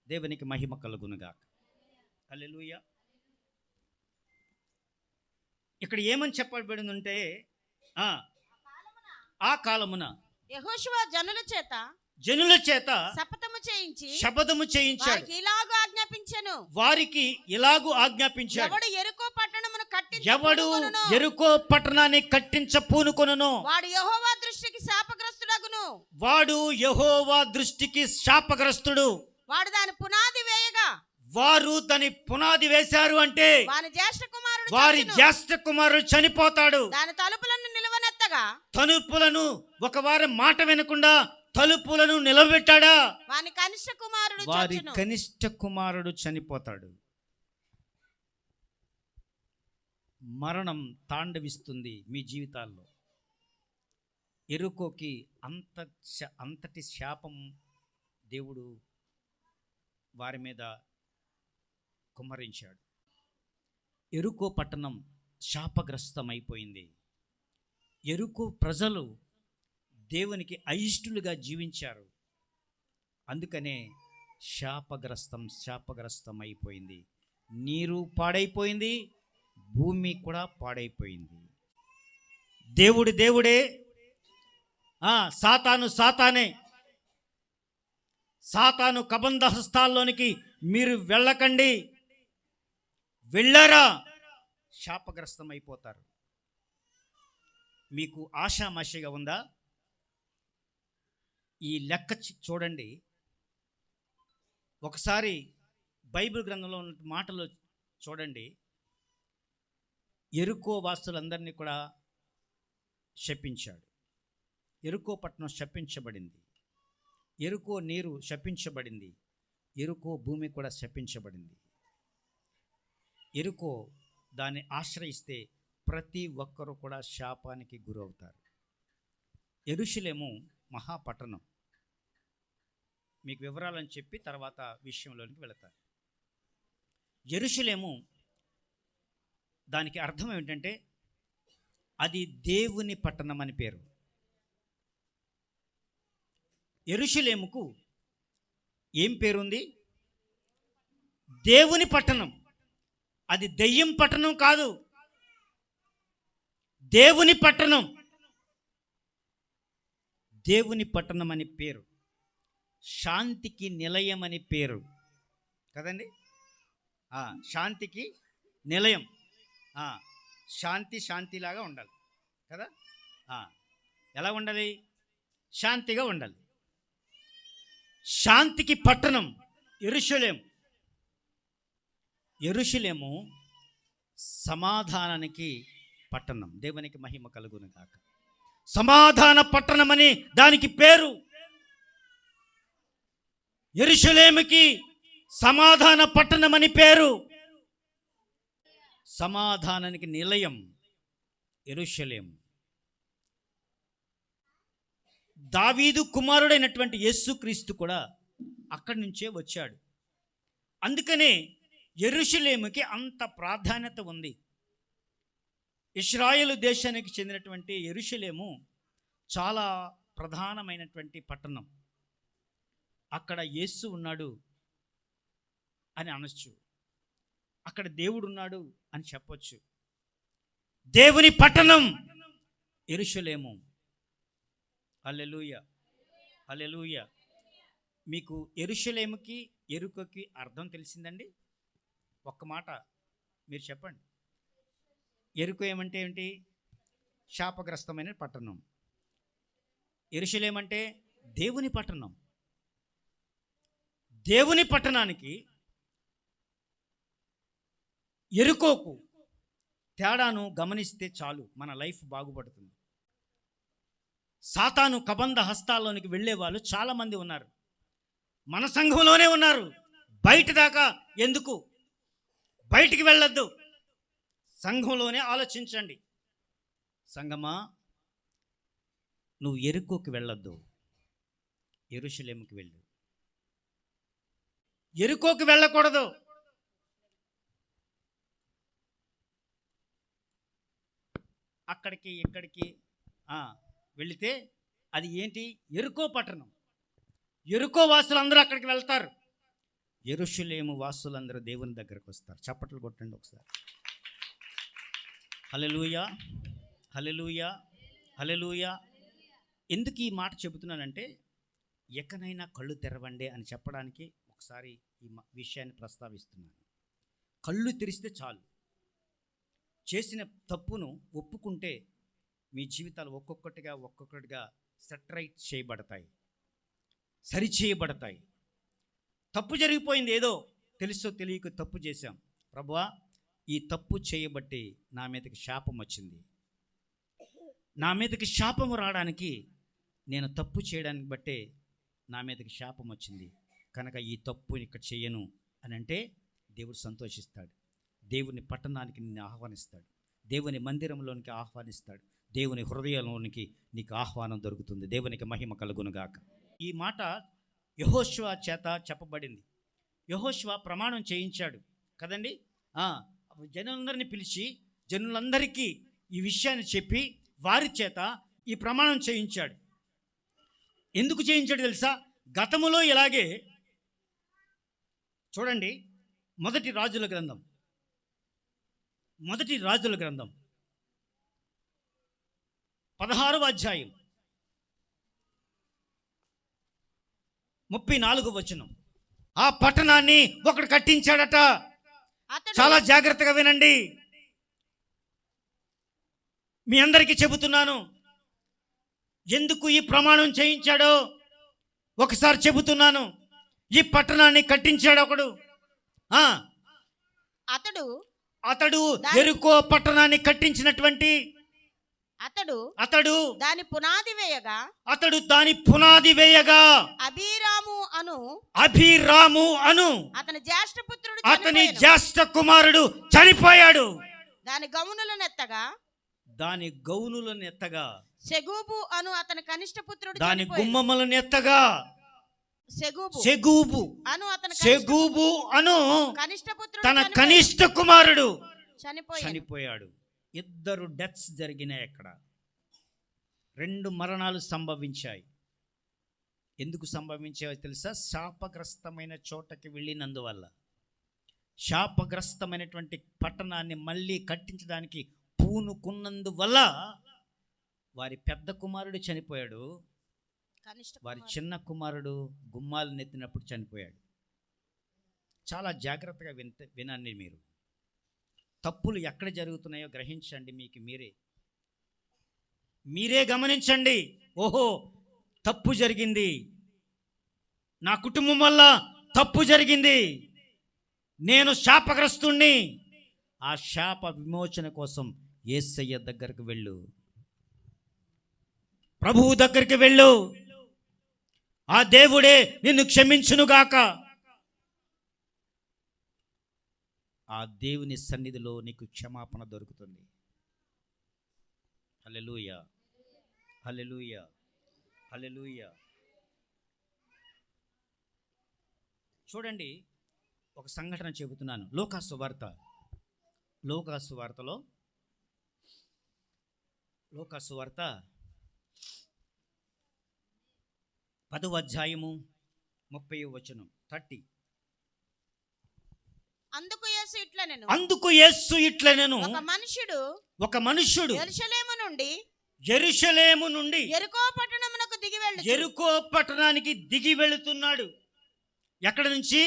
దేవునికి మహిమ కలుగునుగాక. హల్లెలూయా. ఇక్కడ ఏమని చెప్పబడిందంటే, ఆ కాలమున యెహోషువ జనుల చేత శపథము చేయించాడు. వారికి ఇలాగూ ఆజ్ఞాపించాడు, ఎవడు యెరికో పట్టణాన్ని కట్టించ పూనుకొనును వాడు యెహోవా దృష్టికి శాపగ్రస్తుడు. వారు దాని పునాది వేశారు అంటే వారి జ్యేష్ఠ కుమారుడు చనిపోతాడు. తలుపులను ఒక వారి మాట వినకుండా తలుపులను నిలబెట్టాడా, వారి కనిష్ట కుమారుడు చనిపోతాడు. మరణం తాండవిస్తుంది మీ జీవితాల్లో. యెరికోకి అంతటి శాపం దేవుడు వారి మీద కుమ్మరించాడు. యెరికో పట్టణం శాపగ్రస్తమైపోయింది. యెరికో ప్రజలు దేవునికి అయిష్టులుగా జీవించారు. అందుకనే శాపగ్రస్తమైపోయింది. నీరు పాడైపోయింది, భూమి కూడా పాడైపోయింది. దేవుడే, సాతానే. సాతాను కబంధ హస్తాల్లోనికి మీరు వెళ్ళకండి. వెళ్ళారా శాపగ్రస్తమైపోతారు. మీకు ఆషామాషిగా ఉందా? ఈ లెక్క చూడండి. ఒకసారి బైబిల్ గ్రంథంలో ఉన్న మాటలు చూడండి. యెరికో వాసులందరినీ కూడా శపించాడు. యెరికో పట్టణం శపించబడింది. యెరికో నీరు శపించబడింది. యెరికో భూమి కూడా శపించబడింది. యెరికో దాన్ని ఆశ్రయిస్తే ప్రతి ఒక్కరూ కూడా శాపానికి గురవుతారు. యెరూషలేము మహాపట్టణం. మీకు వివరాలని చెప్పి తర్వాత విషయంలోనికి వెళతారు. యెరూషలేము దానికి అర్థం ఏమిటంటే అది దేవుని పట్టణం అని పేరు. యెరూషలేముకు ఏం పేరుంది? దేవుని పట్టణం. అది దెయ్యం పట్టణం కాదు, దేవుని పట్టణం. దేవుని పట్టణం అని పేరు. శాంతికి నిలయం అని పేరు కదండి. శాంతికి నిలయం. శాంతిలాగా ఉండాలి కదా. ఎలా ఉండాలి? శాంతిగా ఉండాలి. శాంతికి పట్టణం యెరూషలేము. యెరూషలేము సమాధానానికి పట్టణం. దేవునికి మహిమ కలుగును గాక. సమాధాన పట్టణమని దానికి పేరు. యెరూషలేముకి సమాధాన పట్టణమని పేరు. సమాధానానికి నిలయం యెరూషలేము. దావీదు కుమారుడైనటువంటి యేసుక్రీస్తు కూడా అక్కడి నుంచే వచ్చాడు. అందుకనే యెరూషలేముకి అంత ప్రాధాన్యత ఉంది. ఇశ్రాయేలు దేశానికి చెందినటువంటి యెరూషలేము చాలా ప్రధానమైనటువంటి పట్టణం. అక్కడ యేసు ఉన్నాడు అని అనొచ్చు, అక్కడ దేవుడు ఉన్నాడు అని చెప్పొచ్చు. దేవుని పట్టణం యెరూషలేము. హల్లెలూయా, హల్లెలూయా. మీకు యెరూషలేముకి యెరికోకి అర్థం తెలిసిందండి? ఒక్క మాట మీరు చెప్పండి. యెరికో ఏమంటే ఏంటి? శాపగ్రస్తమైన పట్టణం. యెరూషలేము అంటే దేవుని పట్టణం. దేవుని పట్టణానికి యెరికోకు తేడాను గమనిస్తే చాలు, మన లైఫ్ బాగుపడుతుంది. సాతాను కబంధ హస్తాల్లోనికి వెళ్ళే వాళ్ళు చాలామంది ఉన్నారు. మన సంఘంలోనే ఉన్నారు. బయట దాకా ఎందుకు? బయటికి వెళ్ళొద్దు, సంఘంలోనే ఆలోచించండి. సంఘమా, నువ్వు యెరికోకి వెళ్ళొద్దు, యెరూషలేముకి వెళ్ళు. యెరికోకి వెళ్ళకూడదు. అక్కడికి ఇక్కడికి వెళితే అది ఏంటి? యెరికో పట్టణం. యెరికో వాసులందరూ అక్కడికి వెళ్తారు. యెరూషలేము వాసులందరూ దేవుని దగ్గరకు వస్తారు. చప్పట్లు కొట్టండి ఒకసారి. హల్లెలూయా, హల్లెలూయా, హల్లెలూయా. ఎందుకు ఈ మాట చెబుతున్నానంటే, ఎక్కనైనా కళ్ళు తెరవండి అని చెప్పడానికి ఒకసారి ఈ విషయాన్ని ప్రస్తావిస్తున్నాను. కళ్ళు తెరిస్తే చాలు, చేసిన తప్పును ఒప్పుకుంటే మీ జీవితాలు ఒక్కొక్కటిగా సెటరైట్ చేయబడతాయి, సరిచేయబడతాయి. తప్పు జరిగిపోయింది, ఏదో తెలుసో తెలియక తప్పు చేశాం. ప్రభువా, ఈ తప్పు చేయబట్టి నా మీదకి శాపం వచ్చింది. నా మీదకి శాపము రావడానికి, నేను తప్పు చేయడానికి బట్టే నా మీదకి శాపం వచ్చింది కనుక ఈ తప్పు ఇక్కడ చేయను అని అంటే దేవుడు సంతోషిస్తాడు. దేవుని పట్టణానికి నిన్ను ఆహ్వానిస్తాడు. దేవుని మందిరంలోనికి ఆహ్వానిస్తాడు. దేవుని హృదయంలోనికి నీకు ఆహ్వానం దొరుకుతుంది. దేవునికి మహిమ కలుగునుగాక. ఈ మాట యెహోషువ చేత చెప్పబడింది. యెహోషువ ప్రమాణం చేయించాడు. కదండి. జనులందరినీ పిలిచి జనులందరికీ ఈ విషయాన్ని చెప్పి వారి చేత ఈ ప్రమాణం చేయించాడు. ఎందుకు చేయించాడు తెలుసా? గతములో ఇలాగే చూడండి, మొదటి రాజుల గ్రంథం 16వ అధ్యాయం 34వ వచనం. ఆ పట్టణాన్ని ఒకడు కట్టించాడట. చాలా జాగ్రత్తగా వినండి, మీ అందరికీ చెబుతున్నాను. ఎందుకు ఈ ప్రమాణం చేయించాడో ఒకసారి చెబుతున్నాను. ఈ పట్టణాన్ని కట్టించాడు ఒకడు. అతడు యెరికో పట్టణాన్ని కట్టించినటువంటి అతడు దాని పునాది వేయగా అభిరాము అను అతని జ్యేష్ఠ కుమారుడు చనిపోయాడు. దాని గౌనులను ఎత్తగా సెగూబు అను అతని కనిష్ట పుత్రుడు దాని గుమ్మములను ఎత్తగా సెగూబు అను తన కనిష్ట కుమారుడు చనిపోయాడు. 2 డెత్స్ జరిగినాయి. అక్కడ 2 మరణాలు సంభవించాయి. ఎందుకు సంభవించాయో తెలుసా? శాపగ్రస్తమైన చోటకి వెళ్ళినందువల్ల. శాపగ్రస్తమైనటువంటి పట్టణాన్ని మళ్ళీ కట్టించడానికి పూనుకున్నందువల్ల వారి పెద్ద కుమారుడు చనిపోయాడు, వారి చిన్న కుమారుడు గుమ్మాలు నెత్తినప్పుడు చనిపోయాడు. చాలా జాగ్రత్తగా వినండి. మీరు తప్పులు ఎక్కడ జరుగుతున్నాయో గ్రహించండి. మీకు మీరే గమనించండి. ఓహో, తప్పు జరిగింది, నా కుటుంబం వల్ల తప్పు జరిగింది, నేను శాపగ్రస్తుణ్ణి. ఆ శాప విమోచన కోసం యేసయ్య దగ్గరికి వెళ్ళు, ప్రభువు దగ్గరికి వెళ్ళు. ఆ దేవుడే నిన్ను క్షమించునుగాక. ఆ దేవుని సన్నిధిలో నీకు క్షమాపణ దొరుకుతుంది. హల్లెలూయా, హల్లెలూయా, హల్లెలూయా. చూడండి, ఒక సంఘటన చెబుతున్నాను. లూకాసు వార్త 10వ అధ్యాయము 30వ వచనం 30. అందుకు యేసు ఇట్లనెను, ఒక మనుష్యుడు యెరూషలేము నుండి యెరికో పట్టణానికి దిగి వెళుతున్నాడు. ఎక్కడ నుంచి?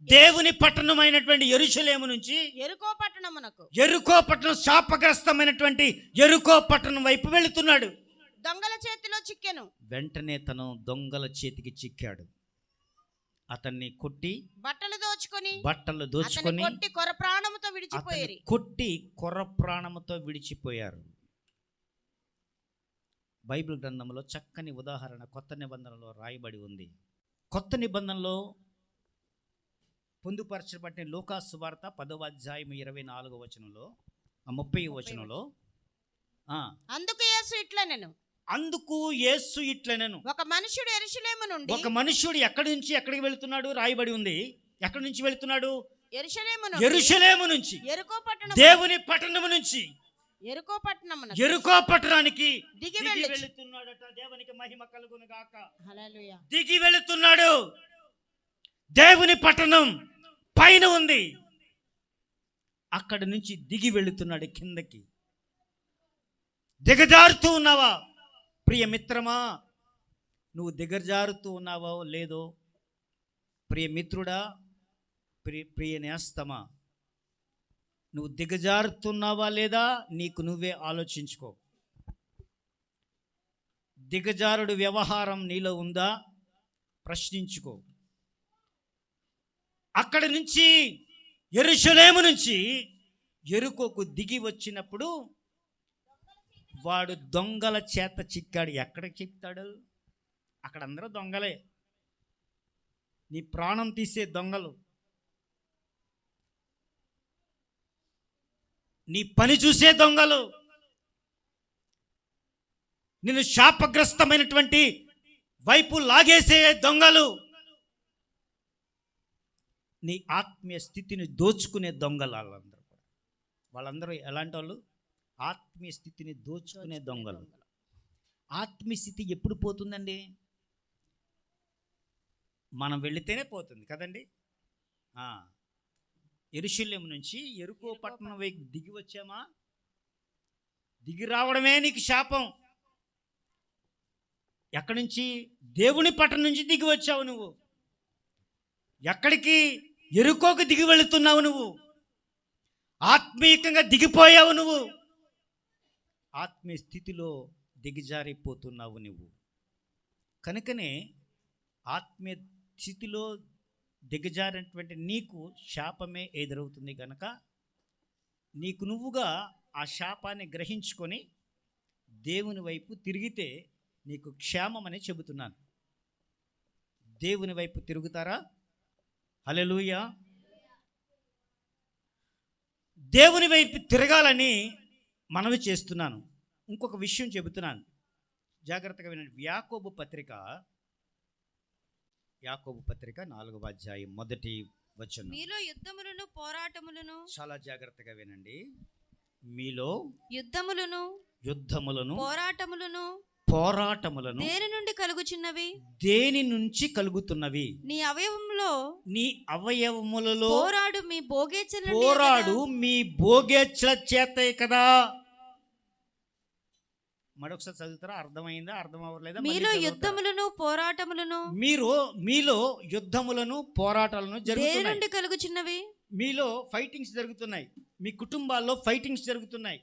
దేవుని పట్టణమైనటువంటి యెరూషలేము నుంచి యెరికో పట్టణం, శాపగ్రస్తమైనటువంటి యెరికో పట్టణం వైపు వెళుతున్నాడు. దొంగల చేతిలో చిక్కెను. వెంటనే తను దొంగల చేతికి చిక్కాడు. అతన్ని కొట్టి బట్టలు దోచుకొని కొట్టి కొర ప్రాణముతో విడిచిపోయారు. బైబిల్ గ్రంథంలో చక్కని ఉదాహరణ కొత్త నిబంధనలో రాయబడి ఉంది. కొత్త నిబంధనలో పొందుపరచబడిన లూకాసు వార్త 10వ అధ్యాయం 24వ వచనంలో 30వ వచనంలో అందుకు యేసు ఇట్లనెను, ఒక మనుషుడు యెరూషలేము నుండి, ఒక మనుషుడు ఎక్కడి నుంచి ఎక్కడికి వెళ్తున్నాడు రాయబడి ఉంది. ఎక్కడి నుంచి వెళ్తున్నాడు? యెరూషలేము నుంచి, దేవుని పట్టణము నుంచి యెరికో పట్టణానికి దిగి వెళుతున్నాడట. దేవునికి మహిమ కలుగును గాక. హల్లెలూయా. దిగి వెళుతున్నాడు. దేవుని పట్టణం పైన ఉంది, అక్కడి నుంచి దిగి వెళుతున్నాడు కిందకి. దిగజారుతూ ఉన్నావా ప్రియ మిత్రమా? నువ్వు దిగజారుతూ ఉన్నావో లేదో? ప్రియ మిత్రుడా, ప్రియ నేస్తమా, నువ్వు దిగజారుతున్నావా లేదా? నీకు నువ్వే ఆలోచించుకో. దిగజారుడు వ్యవహారం నీలో ఉందా? ప్రశ్నించుకో. అక్కడి నుంచి యెరూషలేము నుంచి యెరికోకు దిగి వచ్చినప్పుడు వాడు దొంగల చేత చిక్కాడు. ఎక్కడ చిక్కాడు? అక్కడ అందరూ దొంగలే, నీ ప్రాణం తీసే దొంగలు, నీ పని చూసే దొంగలు, నిన్ను శాపగ్రస్తమైనటువంటి వైపు లాగేసే దొంగలు. నీ ఆత్మీయ స్థితిని దోచుకునే దొంగలు వాళ్ళందరూ కూడా. వాళ్ళందరూ ఎలాంటి వాళ్ళు? ఆత్మీయ స్థితిని దోచుకునే దొంగలు. ఆత్మీయ స్థితి ఎప్పుడు పోతుందండి? మనం వెళితేనే పోతుంది కదండి. యెరూషలేము నుంచి యెరికో పట్టణం వైపు దిగి వచ్చామా, దిగి రావడమే నీకు శాపం. ఎక్కడి నుంచి? దేవుని పట్టణం నుంచి దిగి వచ్చావు నువ్వు. ఎక్కడికి? యెరికోకు దిగి వెళుతున్నావు నువ్వు. ఆత్మీయంగా దిగిపోయావు నువ్వు. ఆత్మీయ స్థితిలో దిగజారిపోతున్నావు నువ్వు. కనుకనే ఆత్మీయ స్థితిలో దిగజారినటువంటి నీకు శాపమే ఎదురవుతుంది. కనుక నీకు నువ్వుగా ఆ శాపాన్ని గ్రహించుకొని దేవుని వైపు తిరిగితే నీకు క్షేమమని చెబుతున్నాను. దేవుని వైపు తిరుగుతారా? హల్లెలూయా. దేవుని వైపు తిరగాలని మనవి చేస్తున్నాను. ఇంకొక విషయం చెబుతున్నాను, జాగ్రత్తగా వినండి. యాకోబు పత్రిక 4వ అధ్యాయం 1వ వచనం. మీలో యుద్ధములను పోరాటములను, చాలా జాగ్రత్తగా వినండి. మీలో యుద్ధములను పోరాటములను దేని నుండి కలుగుచున్నవి? దేని నుంచి కలుగుతున్నవి? నీ అవయవములలో పోరాడు మీ భోగేచ్ఛల చేతే కదా. మరొకసారి చదువుతారా? అర్థమైందా? అర్థం అవ్వలేదా? మీలో యుద్ధములను పోరాటములను జరుగుతున్నాయి. నుండి కలుగుచున్నవి. మీలో ఫైటింగ్స్ జరుగుతున్నాయి, మీ కుటుంబాల్లో ఫైటింగ్స్ జరుగుతున్నాయి,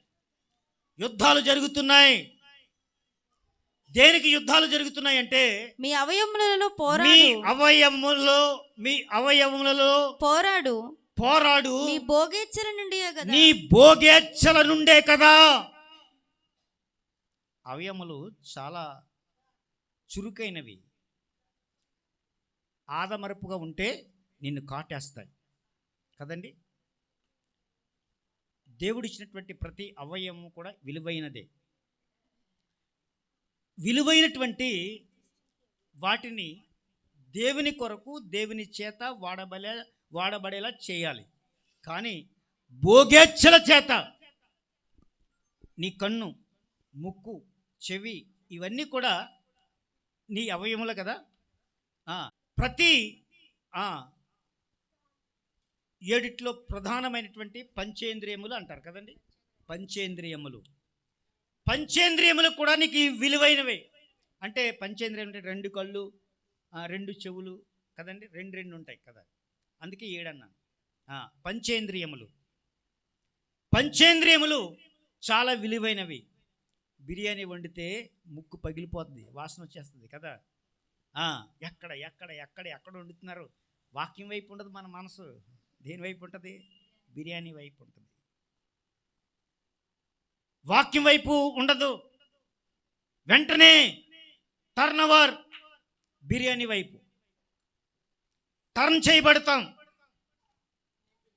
యుద్ధాలు జరుగుతున్నాయి. దేనికి యుద్ధాలు జరుగుతున్నాయి అంటే మీ అవయవములలో పోరాడు నీ భోగేచ్ఛల నుండే కదా. అవయములు చాలా చురుకైనవి. ఆదమరపుగా ఉంటే నిన్ను కాటేస్తాయి కదండి. దేవుడిచ్చినటువంటి ప్రతి అవయవము కూడా విలువైనదే. విలువైనటువంటి వాటిని దేవుని కొరకు, దేవుని చేత వాడబడేలా చేయాలి. కానీ భోగేచ్ఛల చేత నీ కన్ను, ముక్కు, చెవి ఇవన్నీ కూడా నీ అవయములు కదా. ప్రతి 7 ప్రధానమైనటువంటి పంచేంద్రియములు అంటారు కదండి. పంచేంద్రియములు కూడా నీకు విలువైనవే. అంటే పంచేంద్రియం అంటే 2 కళ్ళు, 2 చెవులు కదండి. 2 ఉంటాయి కదా, అందుకే 7 అన్నాను. పంచేంద్రియములు చాలా విలువైనవి. బిర్యానీ వండితే ముక్కు పగిలిపోతుంది, వాసన వచ్చేస్తుంది కదా. ఎక్కడ వండుతున్నారు? వాక్యం వైపు ఉండదు మన మనసు. దేని వైపు ఉంటుంది? బిర్యానీ వైపు ఉంటుంది. వాక్యం వైపు ఉండదు. వెంటనే టర్నోవర్ బిర్యానీ వైపు టర్న్ చేయబడతాం.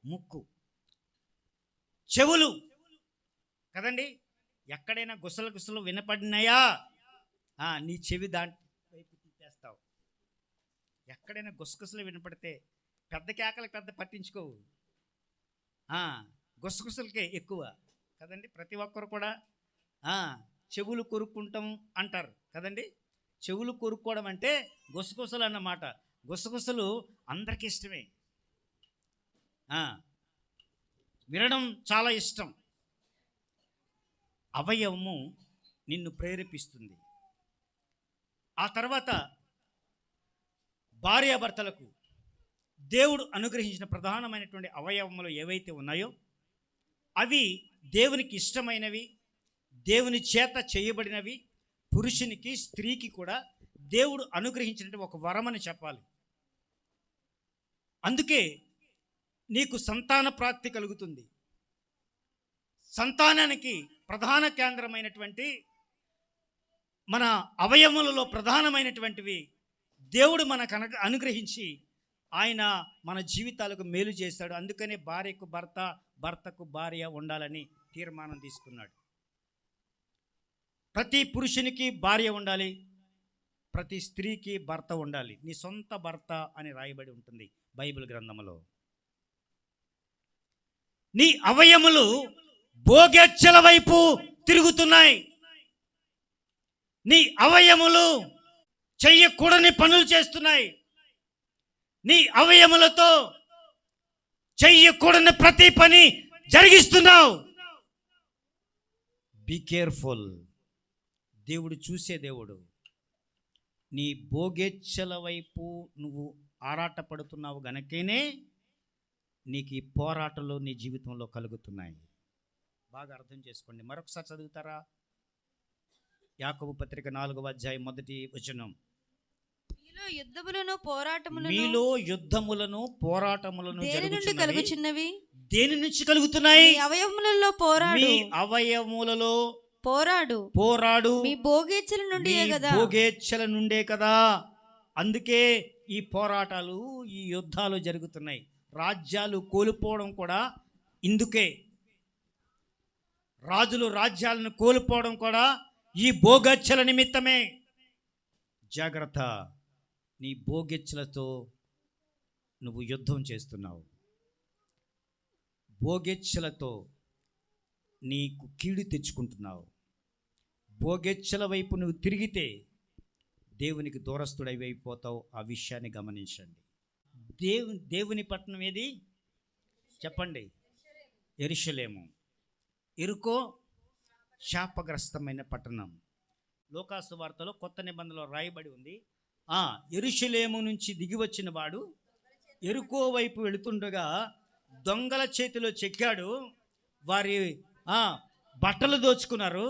ముక్కు, చెవులు కదండి. ఎక్కడైనా గుసలు వినపడినాయా నీ చెవి దాంట్ వైపు తిప్పేస్తావు. ఎక్కడైనా గుసగుసలు వినపడితే పెద్ద కేకలకు పెద్ద పట్టించుకోవు, గుసగుసలకే ఎక్కువ కదండి. ప్రతి ఒక్కరు కూడా చెవులు కొరుక్కుంటాం అంటారు కదండి. చెవులు కొరుక్కోవడం అంటే గుసగుసలు అన్నమాట. గుసగుసలు అందరికీ ఇష్టమే, వినడం చాలా ఇష్టం. అవయవము నిన్ను ప్రేరేపిస్తుంది. ఆ తర్వాత భార్యాభర్తలకు దేవుడు అనుగ్రహించిన ప్రధానమైనటువంటి అవయవములు ఏవైతే ఉన్నాయో అవి దేవునికి ఇష్టమైనవి, దేవుని చేత చేయబడినవి. పురుషునికి, స్త్రీకి కూడా దేవుడు అనుగ్రహించినటువంటి ఒక వరమని చెప్పాలి. అందుకే నీకు సంతాన ప్రాప్తి కలుగుతుంది. సంతానానికి ప్రధాన కేంద్రమైనటువంటి మన అవయవములలో ప్రధానమైనటువంటివి దేవుడు మనకు అనుగ్రహించి ఆయన మన జీవితాలకు మేలు చేస్తాడు. అందుకనే భార్యకు భర్త, భర్తకు భార్య ఉండాలని తీర్మానం తీసుకున్నాడు. ప్రతి పురుషునికి భార్య ఉండాలి, ప్రతి స్త్రీకి భర్త ఉండాలి. నీ సొంత భర్త అని రాయబడి ఉంటుంది బైబిల్ గ్రంథములో. నీ అవయములు భోగేచ్ఛల వైపు తిరుగుతున్నాయి. నీ అవయములు చెయ్యకూడని పనులు చేస్తున్నాయి. నీ అవయములతో చెయ్యకూడని ప్రతి పని జరిగిస్తున్నావు. Be careful. దేవుడు చూసే దేవుడు. నీ భోగేచ్ఛల వైపు నువ్వు ఆరాటపడుతున్నావు గనకేనే నీకు ఈ పోరాటాలు నీ జీవితంలో కలుగుతున్నాయి. బాగా అర్థం చేసుకోండి. మరొకసారి చదువుతారా? యాకోబు పత్రిక 4వ అధ్యాయం 1వ వచనం. మీలో యుద్ధములను పోరాటములను కలుగుచున్నవి. దేని నుంచి కలుగుతున్నాయి? అవయవములలో పోరాడు. మీ భోగేచ్ఛల నుండే కదా. అందుకే ఈ పోరాటాలు, ఈ యుద్ధాలు జరుగుతున్నాయి. రాజ్యాలు కోల్పోవడం కూడా ఇందుకే. రాజులు రాజ్యాలను కోల్పోవడం కూడా ఈ భోగేచ్ఛల నిమిత్తమే. జాగ్రత్త. నీ భోగేచ్ఛలతో నువ్వు యుద్ధం చేస్తున్నావు. భోగేచ్ఛలతో నీకు కీడు తెచ్చుకుంటున్నావు. భోగేచ్ఛల వైపు నువ్వు తిరిగితే దేవునికి దూరస్తుడైపోతావు. ఆ విషయాన్ని గమనించండి. దేవుని పట్టణం ఏది చెప్పండి? యెరూషలేము. యెరికో శాపగ్రస్తమైన పట్టణం. లోకాసు వార్తలో కొత్త నిబంధనలో రాయబడి ఉంది, యెరూషలేము నుంచి దిగి వచ్చిన వాడు యెరికో వైపు వెళుతుండగా దొంగల చేతిలో చెక్కాడు. వారి బట్టలు దోచుకున్నారు,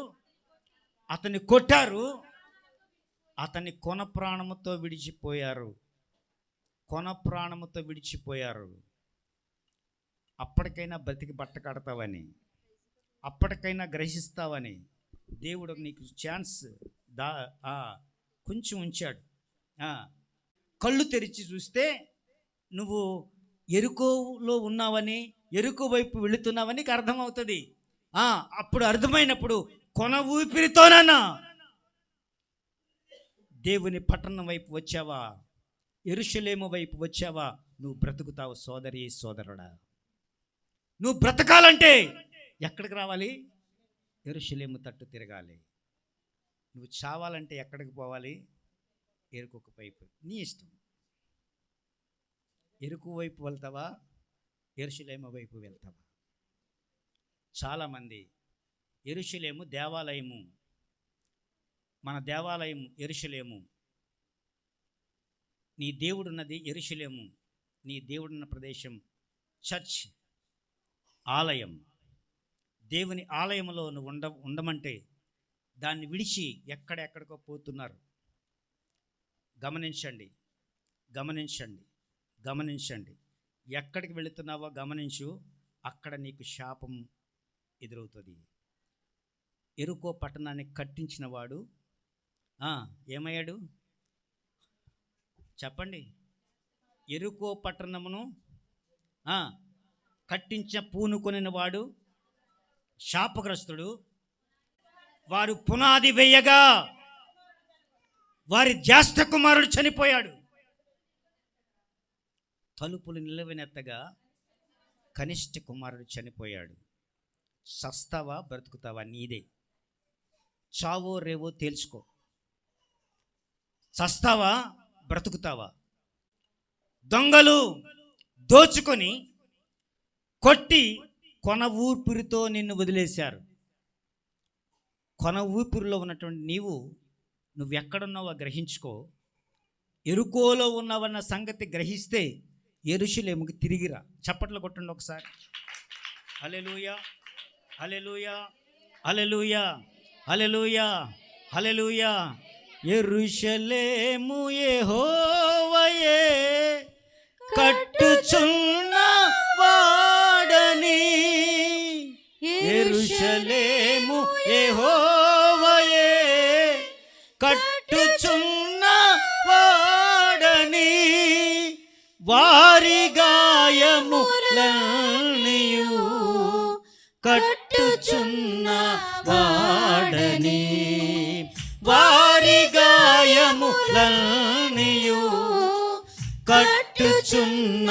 అతన్ని కొట్టారు, అతన్ని కొన ప్రాణముతో విడిచిపోయారు. అప్పటికైనా బ్రతికి బట్ట కడతావని, అప్పటికైనా గ్రహిస్తావని దేవుడు నీకు ఛాన్స్ కొంచెం ఉంచాడు. కళ్ళు తెరిచి చూస్తే నువ్వు యెరికోలో ఉన్నావని, యెరికో వైపు వెళుతున్నావని నీకు అర్థమవుతుంది. అప్పుడు అర్థమైనప్పుడు కొన ఊపిరితోనన్నా దేవుని పట్టణం వైపు వచ్చావా, యెరూషలేము వైపు వచ్చావా, నువ్వు బ్రతుకుతావు. సోదరి సోదరుడా, నువ్వు బ్రతకాలంటే ఎక్కడికి రావాలి? యెరూషలేము తట్టు తిరగాలి. నువ్వు చావాలంటే ఎక్కడికి పోవాలి? యెరికో వైపు. నీ ఇష్టం. యెరికో వైపు వెళ్తావా, యెరూషలేము వైపు వెళ్తావా? చాలామంది యెరూషలేము దేవాలయము, మన దేవాలయం యెరూషలేము. నీ దేవుడున్నది యెరూషలేము. నీ దేవుడున్న ప్రదేశం చర్చ్, ఆలయం. దేవుని ఆలయంలో నువ్వు ఉండమంటే దాన్ని విడిచి ఎక్కడెక్కడికో పోతున్నారు. గమనించండి. ఎక్కడికి వెళుతున్నావో గమనించు. అక్కడ నీకు శాపం ఎదురవుతుంది. యెరికో పట్టణాన్ని కట్టించిన వాడు ఏమయ్యాడు చెప్పండి? యెరికో పట్టణమును పూనుకొనిన వాడు శాపగ్రస్తుడు. వారు పునాది వేయగా వారి జ్యేష్ఠ కుమారుడు చనిపోయాడు. తలుపులు నిలవనెత్తగా కనిష్ఠ కుమారుడు చనిపోయాడు. సస్తావా బ్రతుకుతావా నీదే. చావో రేవో తేల్చుకో. చస్తావా బ్రతుకుతావా? దొంగలు దోచుకొని కొట్టి కొన ఊపిరితో నిన్ను వదిలేశారు. కొన ఊపిరిలో ఉన్నటువంటి నువ్వెక్కడున్నావో గ్రహించుకో. యెరికోలో ఉన్నావన్న సంగతి గ్రహిస్తే యెరూషలేముకి తిరిగిరా. చప్పట్లు కొట్టండి ఒకసారి. హల్లెలూయా, హల్లెలూయా, హల్లెలూయా, హల్లెలూయా, హల్లెలూయా. యెరూషలేము యెహోవాయే కట్టుచున్న వాడని, యెరూషలేము యెహోవాయే కట్టుచున్న వాడని, వారి గాయములన్నీయు కట్టుచున్న వాడని, వారి గాయములన్నీయు కట్టుచున్న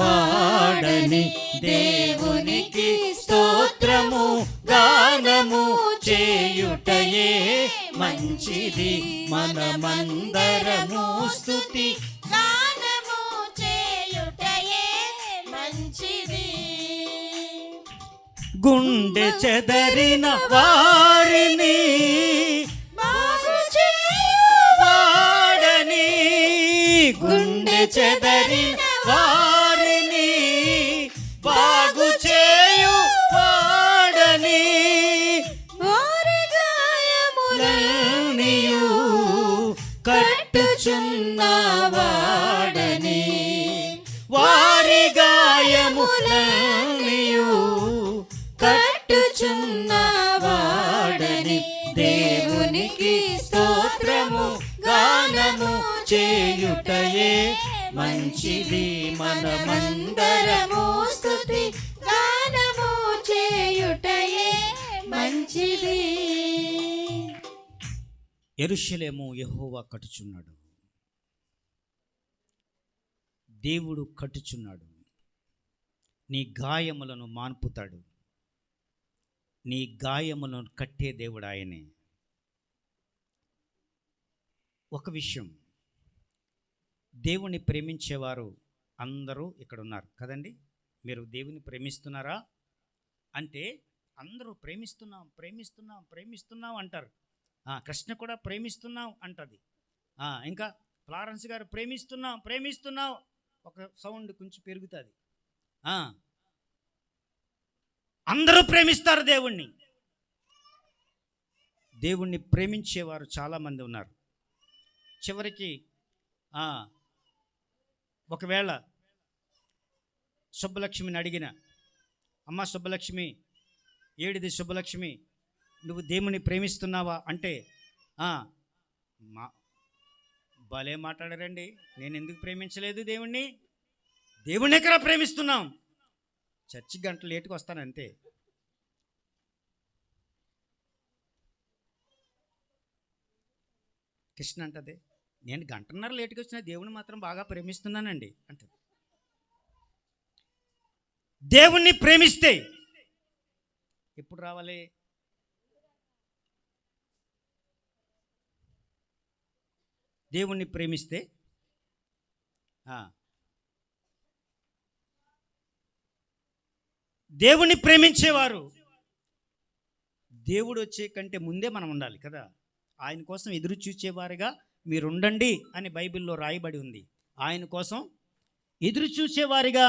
వాడని దేవునికి స్తోత్రము గానము చేయుటయే మంచిది. మనమందరము స్తుతి గానము చేయుటయే మంచిది. గుండె చెదరిన వారిని బాగు చేయు వాడని, గుండె చెదరిన వారిని బాగు చేయు వాడని, వారి గాయములన్నీయు కట్టుచున్న వాడని, వారి గాయములన్నీయు కట్టుచున్న వాడని దేవునికి స్తోత్రము గానము చేయుటయే మంచిది. మనమందరము స్తుతి గానము చేయుటయే మంచిది. యెరూషలేము యెహోవా కట్టుచున్నాడు, దేవుడు కట్టుచున్నాడు. నీ గాయములను మాన్పుతాడు, నీ గాయములను కట్టే దేవుడు ఆయనే. ఒక విషయం, దేవుని ప్రేమించేవారు అందరూ ఇక్కడ ఉన్నారు కదండి. మీరు దేవుని ప్రేమిస్తున్నారా అంటే అందరూ ప్రేమిస్తున్నాం ప్రేమిస్తున్నాం ప్రేమిస్తున్నాం అంటారు. కృష్ణ కూడా ప్రేమిస్తున్నాం అంటది. ఇంకా ఫ్లారెన్స్ గారు ప్రేమిస్తున్నాం ప్రేమిస్తున్నాం, ఒక సౌండ్ కొంచెం పెరుగుతుంది. అందరూ ప్రేమిస్తారు దేవుణ్ణి. దేవుణ్ణి ప్రేమించేవారు చాలామంది ఉన్నారు. చివరికి ఒకవేళ సుబ్బలక్ష్మిని అడిగిన, అమ్మ సుబ్బలక్ష్మి, ఏడిది సుబ్బలక్ష్మి, నువ్వు దేవుణ్ణి ప్రేమిస్తున్నావా అంటే భలే మాట్లాడారండి, నేను ఎందుకు ప్రేమించలేదు దేవుణ్ణి, దేవుణ్ణి ఎక్కడ ప్రేమిస్తున్నాం, చర్చి గంట లేటుకు వస్తాను అంతే. కృష్ణ అంటది, నేను గంటన్నర లేటుకు వచ్చిన దేవుణ్ణి మాత్రం బాగా ప్రేమిస్తున్నానండి అంటది. దేవుణ్ణి ప్రేమిస్తే ఎప్పుడు రావాలి? దేవుణ్ణి ప్రేమిస్తే దేవుణ్ణి ప్రేమించేవారు దేవుడు వచ్చే కంటే ముందే మనం ఉండాలి కదా. ఆయన కోసం ఎదురు చూచేవారుగా మీరు ఉండండి అని బైబిల్లో రాయబడి ఉంది. ఆయన కోసం ఎదురు చూసేవారిగా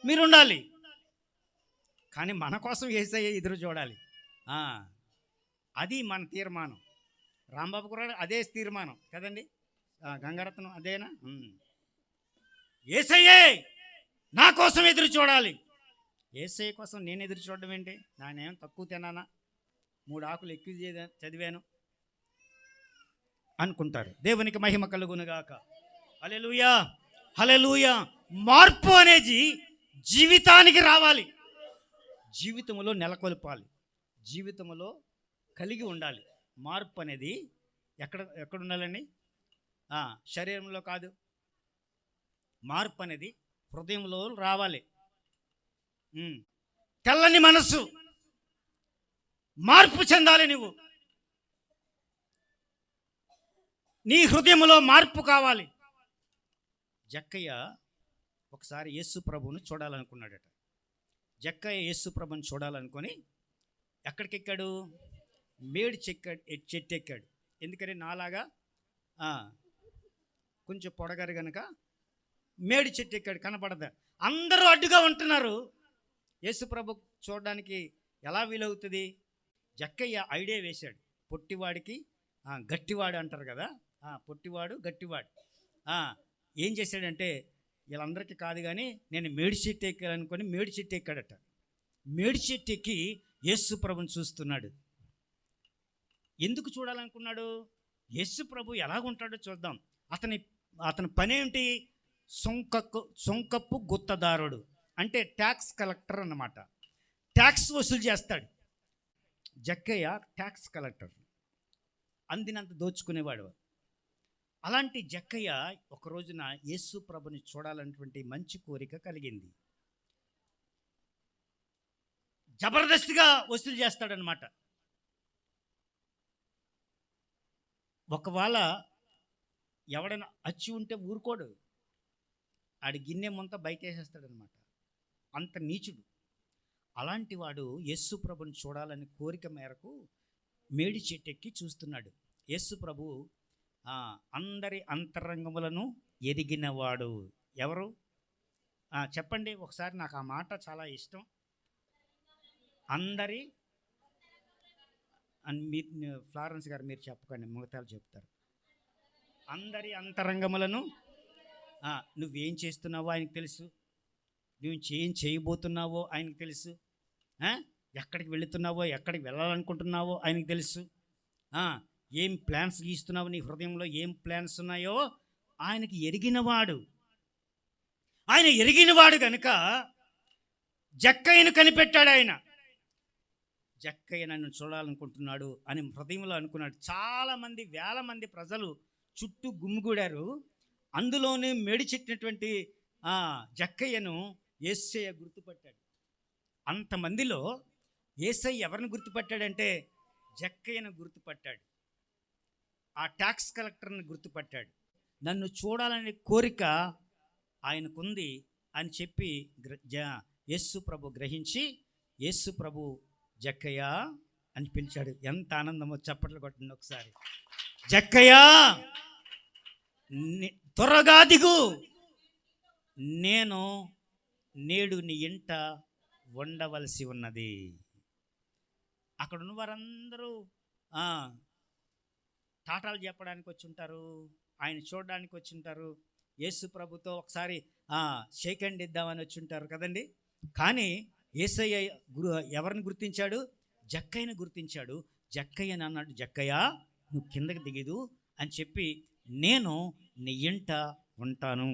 మీరు ఉండాలి. కానీ మన కోసం యేసయ్య ఎదురు చూడాలి. అది మన తీర్మానం. రాంబాబు కూడా అదే తీర్మానం కదండి. గంగారత్నం అదేనా? యేసయ్యే నా కోసం ఎదురు చూడాలి. యేసయ్య కోసం నేను ఎదురు చూడడం ఏంటి? నానేం తక్కువ తిన్నానా, 3 ఆకులు ఎక్కువ చదివాను అనుకుంటారు. దేవునికి మహిమ కలుగునుగాక. హల్లెలూయా హల్లెలూయా. మార్పు అనేది జీవితానికి రావాలి, జీవితంలో నెలకొల్పాలి, జీవితంలో కలిగి ఉండాలి. మార్పు అనేది ఎక్కడ ఉండాలండి? శరీరంలో కాదు. మార్పు అనేది హృదయంలో రావాలి. తెల్లని మనస్సు, మార్పు చెందాలి. నువ్వు నీ హృదయంలో మార్పు కావాలి. జక్కయ్య ఒకసారి యేసు ప్రభువును చూడాలనుకున్నాడట. జక్కయ్య యేసు ప్రభుని చూడాలనుకొని ఎక్కడికి ఎక్కాడు? మేడి చెట్టు ఎక్కాడు. ఎందుకని నాలాగా కొంచెం పొడగారు కనుక మేడి చెట్టు ఎక్కాడు. కనపడదా? అందరూ అడ్డుగా ఉంటున్నారు. యేసు ప్రభు చూడడానికి ఎలా వీలవుతుంది? జక్కయ్య ఐడియా వేశాడు. పొట్టివాడికి గట్టివాడు అంటారు కదా, పొట్టివాడు గట్టివాడు. ఏం చేశాడంటే, వీళ్ళందరికీ కాదు కానీ నేను మేడి చెట్టు ఎక్కాలనుకొని మేడి చెట్టు ఎక్కాడట. మేడి చెట్టు ఎక్కి యేసు ప్రభుని చూస్తున్నాడు. ఎందుకు చూడాలనుకున్నాడు? యేసు ప్రభు ఎలాగుంటాడో చూద్దాం. అతని పని ఏంటి? సొంకప్పు గుత్తదారుడు అంటే ట్యాక్స్ కలెక్టర్ అన్నమాట. ట్యాక్స్ వసూలు చేస్తాడు. జక్కయ్య ట్యాక్స్ కలెక్టర్, అందినంత దోచుకునేవాడు. అలాంటి జక్కయ్య ఒక రోజున యేసు ప్రభుని చూడాలన్నటువంటి మంచి కోరిక కలిగింది. జబర్దస్తిగా వసూలు చేస్తాడనమాట. ఒకవేళ ఎవడైనా అచ్చి ఉంటే ఊరుకోడు, ఆడి గిన్నె మొంత బయట వేసేస్తాడనమాట. అంత నీచుడు. అలాంటి వాడు యేసు ప్రభుని చూడాలని కోరిక మేరకు మేడి చెట్టెక్కి చూస్తున్నాడు. యేసు ప్రభు అందరి అంతరంగములను ఎరిగినవాడు. ఎవరు చెప్పండి ఒకసారి, నాకు ఆ మాట చాలా ఇష్టం. అందరి మీరు ఫ్లారెన్స్ గారు మీరు చెప్పకండి, మిగతాలు చెప్తారు. అందరి అంతరంగములను, నువ్వేం చేస్తున్నావో ఆయనకు తెలుసు, నువ్వు ఏం చేయబోతున్నావో ఆయనకు తెలుసు, ఎక్కడికి వెళుతున్నావో ఎక్కడికి వెళ్ళాలనుకుంటున్నావో ఆయనకు తెలుసు, ఏం ప్లాన్స్ గీస్తున్నావు, నీ హృదయంలో ఏం ప్లాన్స్ ఉన్నాయో ఆయనకి ఎరిగినవాడు. ఆయన ఎరిగినవాడు కనుక జక్కయ్యను కనిపెట్టాడు. ఆయన జక్కయ్య నన్ను చూడాలనుకుంటున్నాడు అని హృదయంలో అనుకున్నాడు. చాలామంది, వేల మంది ప్రజలు చుట్టూ గుమ్మిగూడారు. అందులోనే మేడిచెట్టినటువంటి జక్కయ్యను యేసయ్య గుర్తుపట్టాడు. అంతమందిలో యేసయ్య ఎవరిని గుర్తుపట్టాడంటే జక్కయ్యను గుర్తుపట్టాడు. ఆ ట్యాక్స్ కలెక్టర్ని గుర్తుపట్టాడు. నన్ను చూడాలనే కోరిక ఆయనకుంది అని చెప్పి యేసు ప్రభు గ్రహించి యేసు ప్రభు జక్కయ్య అని పిలిచాడు. ఎంత ఆనందమో, చప్పట్లు కొట్టండి ఒకసారి. జక్కయ్య త్వరగా దిగు, నేను నేడు నీ ఇంట ఉండవలసి ఉన్నది. అక్కడ ఉన్న వారందరూ టాటాలు చెప్పడానికి వచ్చి ఉంటారు, ఆయన చూడడానికి వచ్చి ఉంటారు, యేసు ప్రభుతో ఒకసారి షేక్ హ్యాండ్ ఇద్దామని వచ్చి ఉంటారు కదండి. కానీ యేసయ్య ఎవరిని గుర్తించాడు? జక్కయ్యను గుర్తించాడు. జక్కయ్యని అన్నాడు, జక్కయ్య నువ్వు కిందకి దిగదు అని చెప్పి, నేను నీ ఇంట ఉంటాను,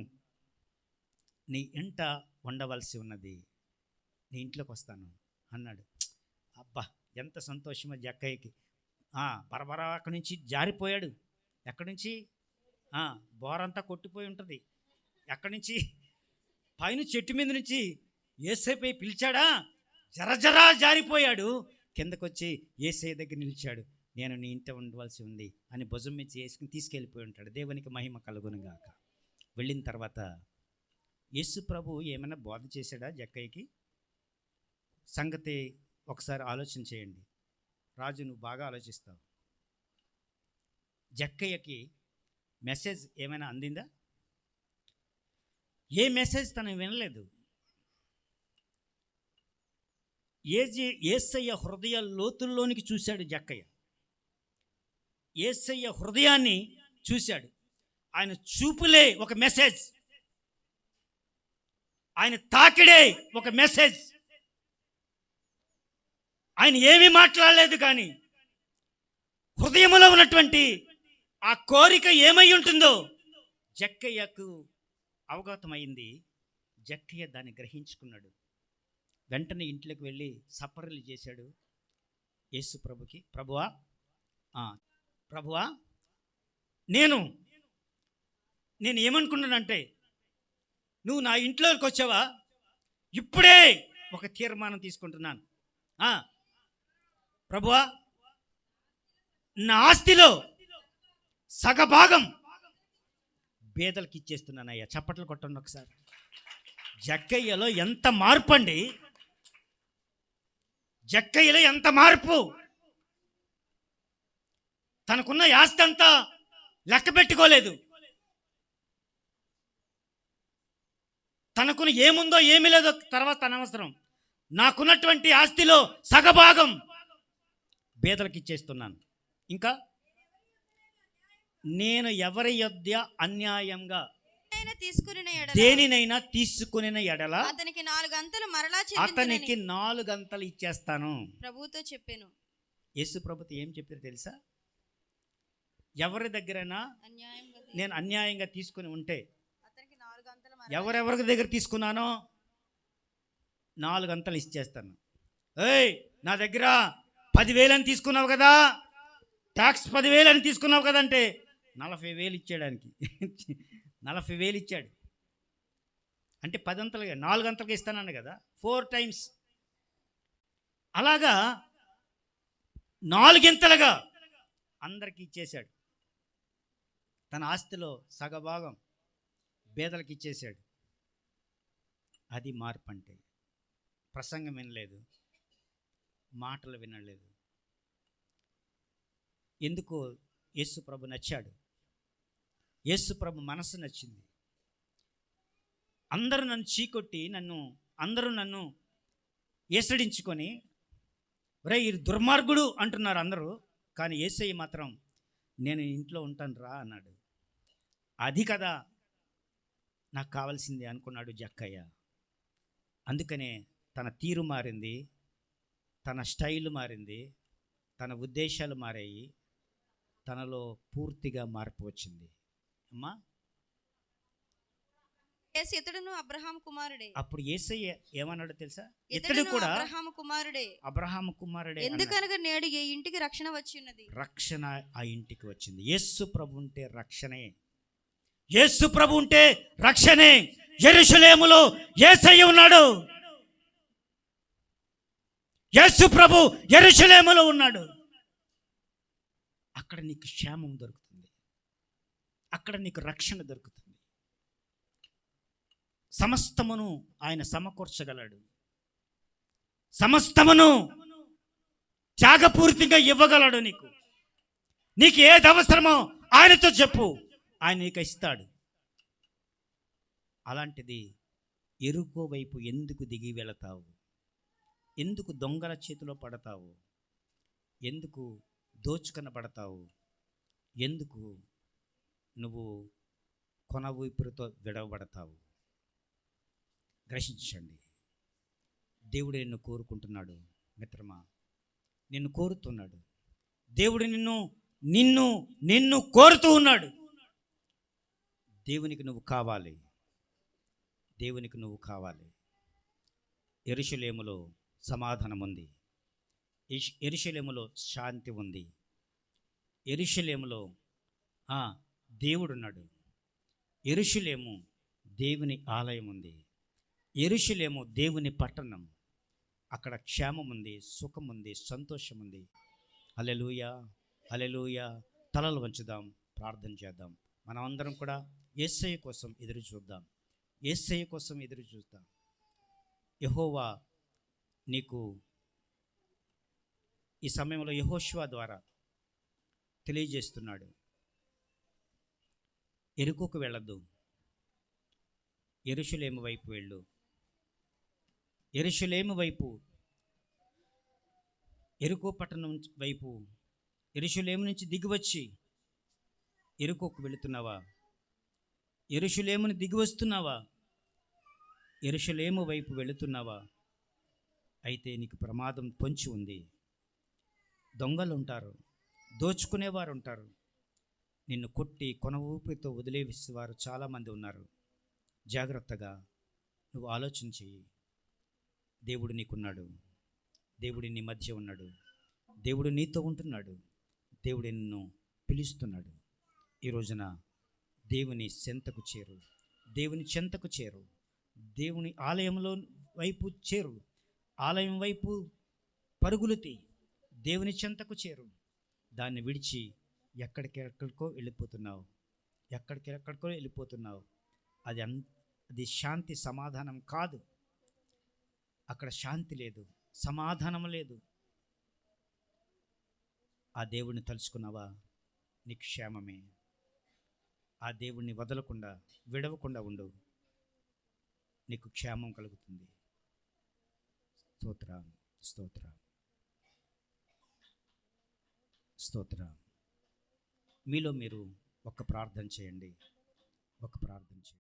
నీ ఇంట ఉండవలసి ఉన్నది, నీ ఇంట్లోకి వస్తాను అన్నాడు. అబ్బా ఎంత సంతోషమో జక్కయ్యకి. బరబరా అక్కడి నుంచి జారిపోయాడు. ఎక్కడి నుంచి? బోరంతా కొట్టిపోయి ఉంటుంది. ఎక్కడి నుంచి? పైన చెట్టు మీద నుంచి యేసయ్య పిలిచాడా, జరజరా జారిపోయాడు. కిందకు వచ్చి యేసయ్య దగ్గర నిలిచాడు. నేను నీ ఇంట ఉండవలసి ఉంది అని భుజం మీద చేసుకుని తీసుకెళ్ళిపోయి ఉంటాడు. దేవునికి మహిమ కలుగునుగాక. వెళ్ళిన తర్వాత యేసు ప్రభు ఏమైనా బోధ చేశాడా జక్కయ్యకి? సంగతి ఒకసారి ఆలోచన చేయండి. రాజు, నువ్వు బాగా ఆలోచిస్తావు. జక్కయ్యకి మెసేజ్ ఏమైనా అందిందా? ఏ మెసేజ్ తను వినలేదు. యేసయ్య హృదయ లోతుల్లోనికి చూశాడు జక్కయ్య. యేసయ్య హృదయాన్ని చూశాడు. ఆయన చూపులే ఒక మెసేజ్, ఆయన తాకిడే ఒక మెసేజ్. ఆయన ఏమీ మాట్లాడలేదు, కానీ హృదయంలో ఉన్నటువంటి ఆ కోరిక ఏమై ఉంటుందో జక్కయ్యకు అవగతమైంది. జక్కయ్య దాన్ని గ్రహించుకున్నాడు. వెంటనే ఇంట్లోకి వెళ్ళి సపర్యలు చేశాడు యేసు ప్రభుకి. ప్రభువా ప్రభువా నేను ఏమనుకున్నానంటే, నువ్వు నా ఇంట్లోకి వచ్చావా, ఇప్పుడే ఒక తీర్మానం తీసుకుంటున్నాను. ప్రభువా నా ఆస్తిలో సగభాగం పేదలకు ఇచ్చేస్తున్నానయ్యా. చప్పట్లు కొట్టండి ఒకసారి. జక్కయ్యలో ఎంత మార్పు అండి! జక్కయ్యలో ఎంత మార్పు! తనకున్న ఆస్తి అంతా లెక్క పెట్టుకోలేదు. తనకున్న ఏముందో ఏమీ లేదో తర్వాత అనవసరం. నాకున్నటువంటి ఆస్తిలో సగభాగం పేదలకు ఇచ్చేస్తున్నాను. ఇంకా నేను ఎవరి యొద్ద అన్యాయంగా దేనినైనా తీసుకుని ఎడల అతనికి 4 గంటలు మరలా అతనికి 4 గంటలు ఇచ్చేస్తాను ప్రభుతో చెప్పాను. యేసు ప్రభుతో ఏం చెప్పారు తెలుసా? ఎవరి దగ్గరైనా నేను అన్యాయంగా తీసుకుని ఉంటే, ఎవరెవరి దగ్గర తీసుకున్నానో 4 గంటలు ఇచ్చేస్తాను. ఏయ్, నా దగ్గర 10,000 అని తీసుకున్నావు కదా, ట్యాక్స్ 10,000 అని తీసుకున్నావు కదంటే 40,000 ఇచ్చేయడానికి 40,000 ఇచ్చాడు. అంటే 10 అంతలుగా 4 అంతలుగా ఇస్తానన్నాడు కదా, 4 టైమ్స్. అలాగా 4 ఇంతలుగా అందరికి ఇచ్చేశాడు. తన ఆస్తిలో సగభాగం పేదలకు ఇచ్చేశాడు. అది మార్పు అంటే. ప్రసంగం వినలేదు, మాటలు వినలేదు. ఎందుకు? యేసు ప్రభు నచ్చాడు. యేసు ప్రభు మనసు నచ్చింది. అందరూ నన్ను చీకొట్టి అందరూ నన్ను ఏసడించుకొని, రే ఈ దుర్మార్గుడు అంటున్నారు అందరూ, కానీ యేసయ్య మాత్రం నేను ఇంట్లో ఉంటాను రా అన్నాడు. అది కదా నాకు కావాల్సింది అనుకున్నాడు జక్కయ్య. అందుకనే తన తీరు మారింది, తన స్టైల్ మారింది, తన ఉద్దేశాలు మారాయి, తనలో పూర్తిగా మార్పు వచ్చింది. అమ్మా, ఇతడును అబ్రహాము కుమారుడే. అప్పుడు యేసయ్య ఏమన్నాడు తెలుసా? ఇతడు కూడా అబ్రహాము కుమారుడే. అబ్రహాము కుమారుడే. ఎందుకనగా నేడు ఈ ఇంటికి రక్షణ వచ్చి ఉన్నది. రక్షణ ఆ ఇంటికి వచ్చింది. యేసు ప్రభు ఉంటే రక్షణే. యేసు ప్రభు ఉంటే రక్షణే. యెరూషలేములో యేసయ్య ఉన్నాడు. యేసు ప్రభు యెరూషలేములో ఉన్నాడు. అక్కడ నీకు క్షేమం దొరుకుతుంది, అక్కడ నీకు రక్షణ దొరుకుతుంది. సమస్తమును ఆయన సమకూర్చగలడు. సమస్తమును త్యాగపూరితంగా ఇవ్వగలడు. నీకు ఏది అవసరమో ఆయనతో చెప్పు, ఆయన నీకు ఇస్తాడు. అలాంటిది ఎరుకో వైపు ఎందుకు దిగి వెళతావు? ఎందుకు దొంగల చేతిలో పడతావు? ఎందుకు దోచుకనబడతావు? ఎందుకు నువ్వు కొన ఊపిరితో విడవబడతావు? గ్రహించండి. దేవుడు నిన్ను కోరుకుంటున్నాడు మిత్రమా, నిన్ను కోరుతున్నాడు. దేవుడు నిన్ను కోరుతూ ఉన్నాడు. దేవునికి నువ్వు కావాలి, దేవునికి నువ్వు కావాలి. యెరూషలేములో సమాధానం ఉంది, యెరూషలేములో శాంతి ఉంది, యెరూషలేములో దేవుడున్నాడు. యెరూషలేము దేవుని ఆలయం ఉంది, యెరూషలేము దేవుని పట్టణం. అక్కడ క్షేమం ఉంది, సుఖం ఉంది, సంతోషం ఉంది. హల్లెలూయా, హల్లెలూయా. తలలు వంచుదాం, ప్రార్థన చేద్దాం. మనం అందరం కూడా యేసయ్య కోసం ఎదురు చూద్దాం, యేసయ్య కోసం ఎదురు చూద్దాం. యెహోవా నీకు ఈ సమయంలో యెహోషువ ద్వారా తెలియజేస్తున్నాడు. ఎరుకోకు వెళ్ళొద్దు, యెరూషలేము వైపు వెళ్ళు. యెరూషలేము వైపు, ఎరుకో పట్టణం వైపు, యెరూషలేము నుంచి దిగివచ్చి ఎరుకోకు వెళుతున్నావా? యెరూషలేముని దిగి వస్తున్నావా? యెరూషలేము వైపు వెళుతున్నావా? అయితే నీకు ప్రమాదం పొంచి ఉంది. దొంగలు ఉంటారు, దోచుకునేవారు ఉంటారు, నిన్ను కొట్టి కొన ఊపిరితో వదిలేసేవారు చాలామంది ఉన్నారు. జాగ్రత్తగా నువ్వు ఆలోచన చెయ్యి. దేవుడు నీకున్నాడు, దేవుడు నీ మధ్య ఉన్నాడు, దేవుడు నీతో ఉంటున్నాడు, దేవుడు నిన్ను పిలుస్తున్నాడు. ఈ రోజున దేవుని చెంతకు చేరు, దేవుని చెంతకు చేరు, దేవుని ఆలయంలో వైపు చేరు, ఆలయం వైపు పరుగులుతి దేవుని చెంతకు చేరు. దాన్ని విడిచి ఎక్కడికెక్కడికో వెళ్ళిపోతున్నావు, ఎక్కడికెక్కడికో వెళ్ళిపోతున్నావు. అది శాంతి సమాధానం కాదు. అక్కడ శాంతి లేదు, సమాధానం లేదు. ఆ దేవుడిని తలుచుకున్నావా? నీకు క్షేమమే. ఆ దేవుణ్ణి వదలకుండా, విడవకుండా ఉండు, నీకు క్షేమం కలుగుతుంది. స్తోత్రం, స్తోత్రం, స్తోత్రం. మీలో మీరు ఒక ప్రార్థన చేయండి, ఒక ప్రార్థన చేయండి.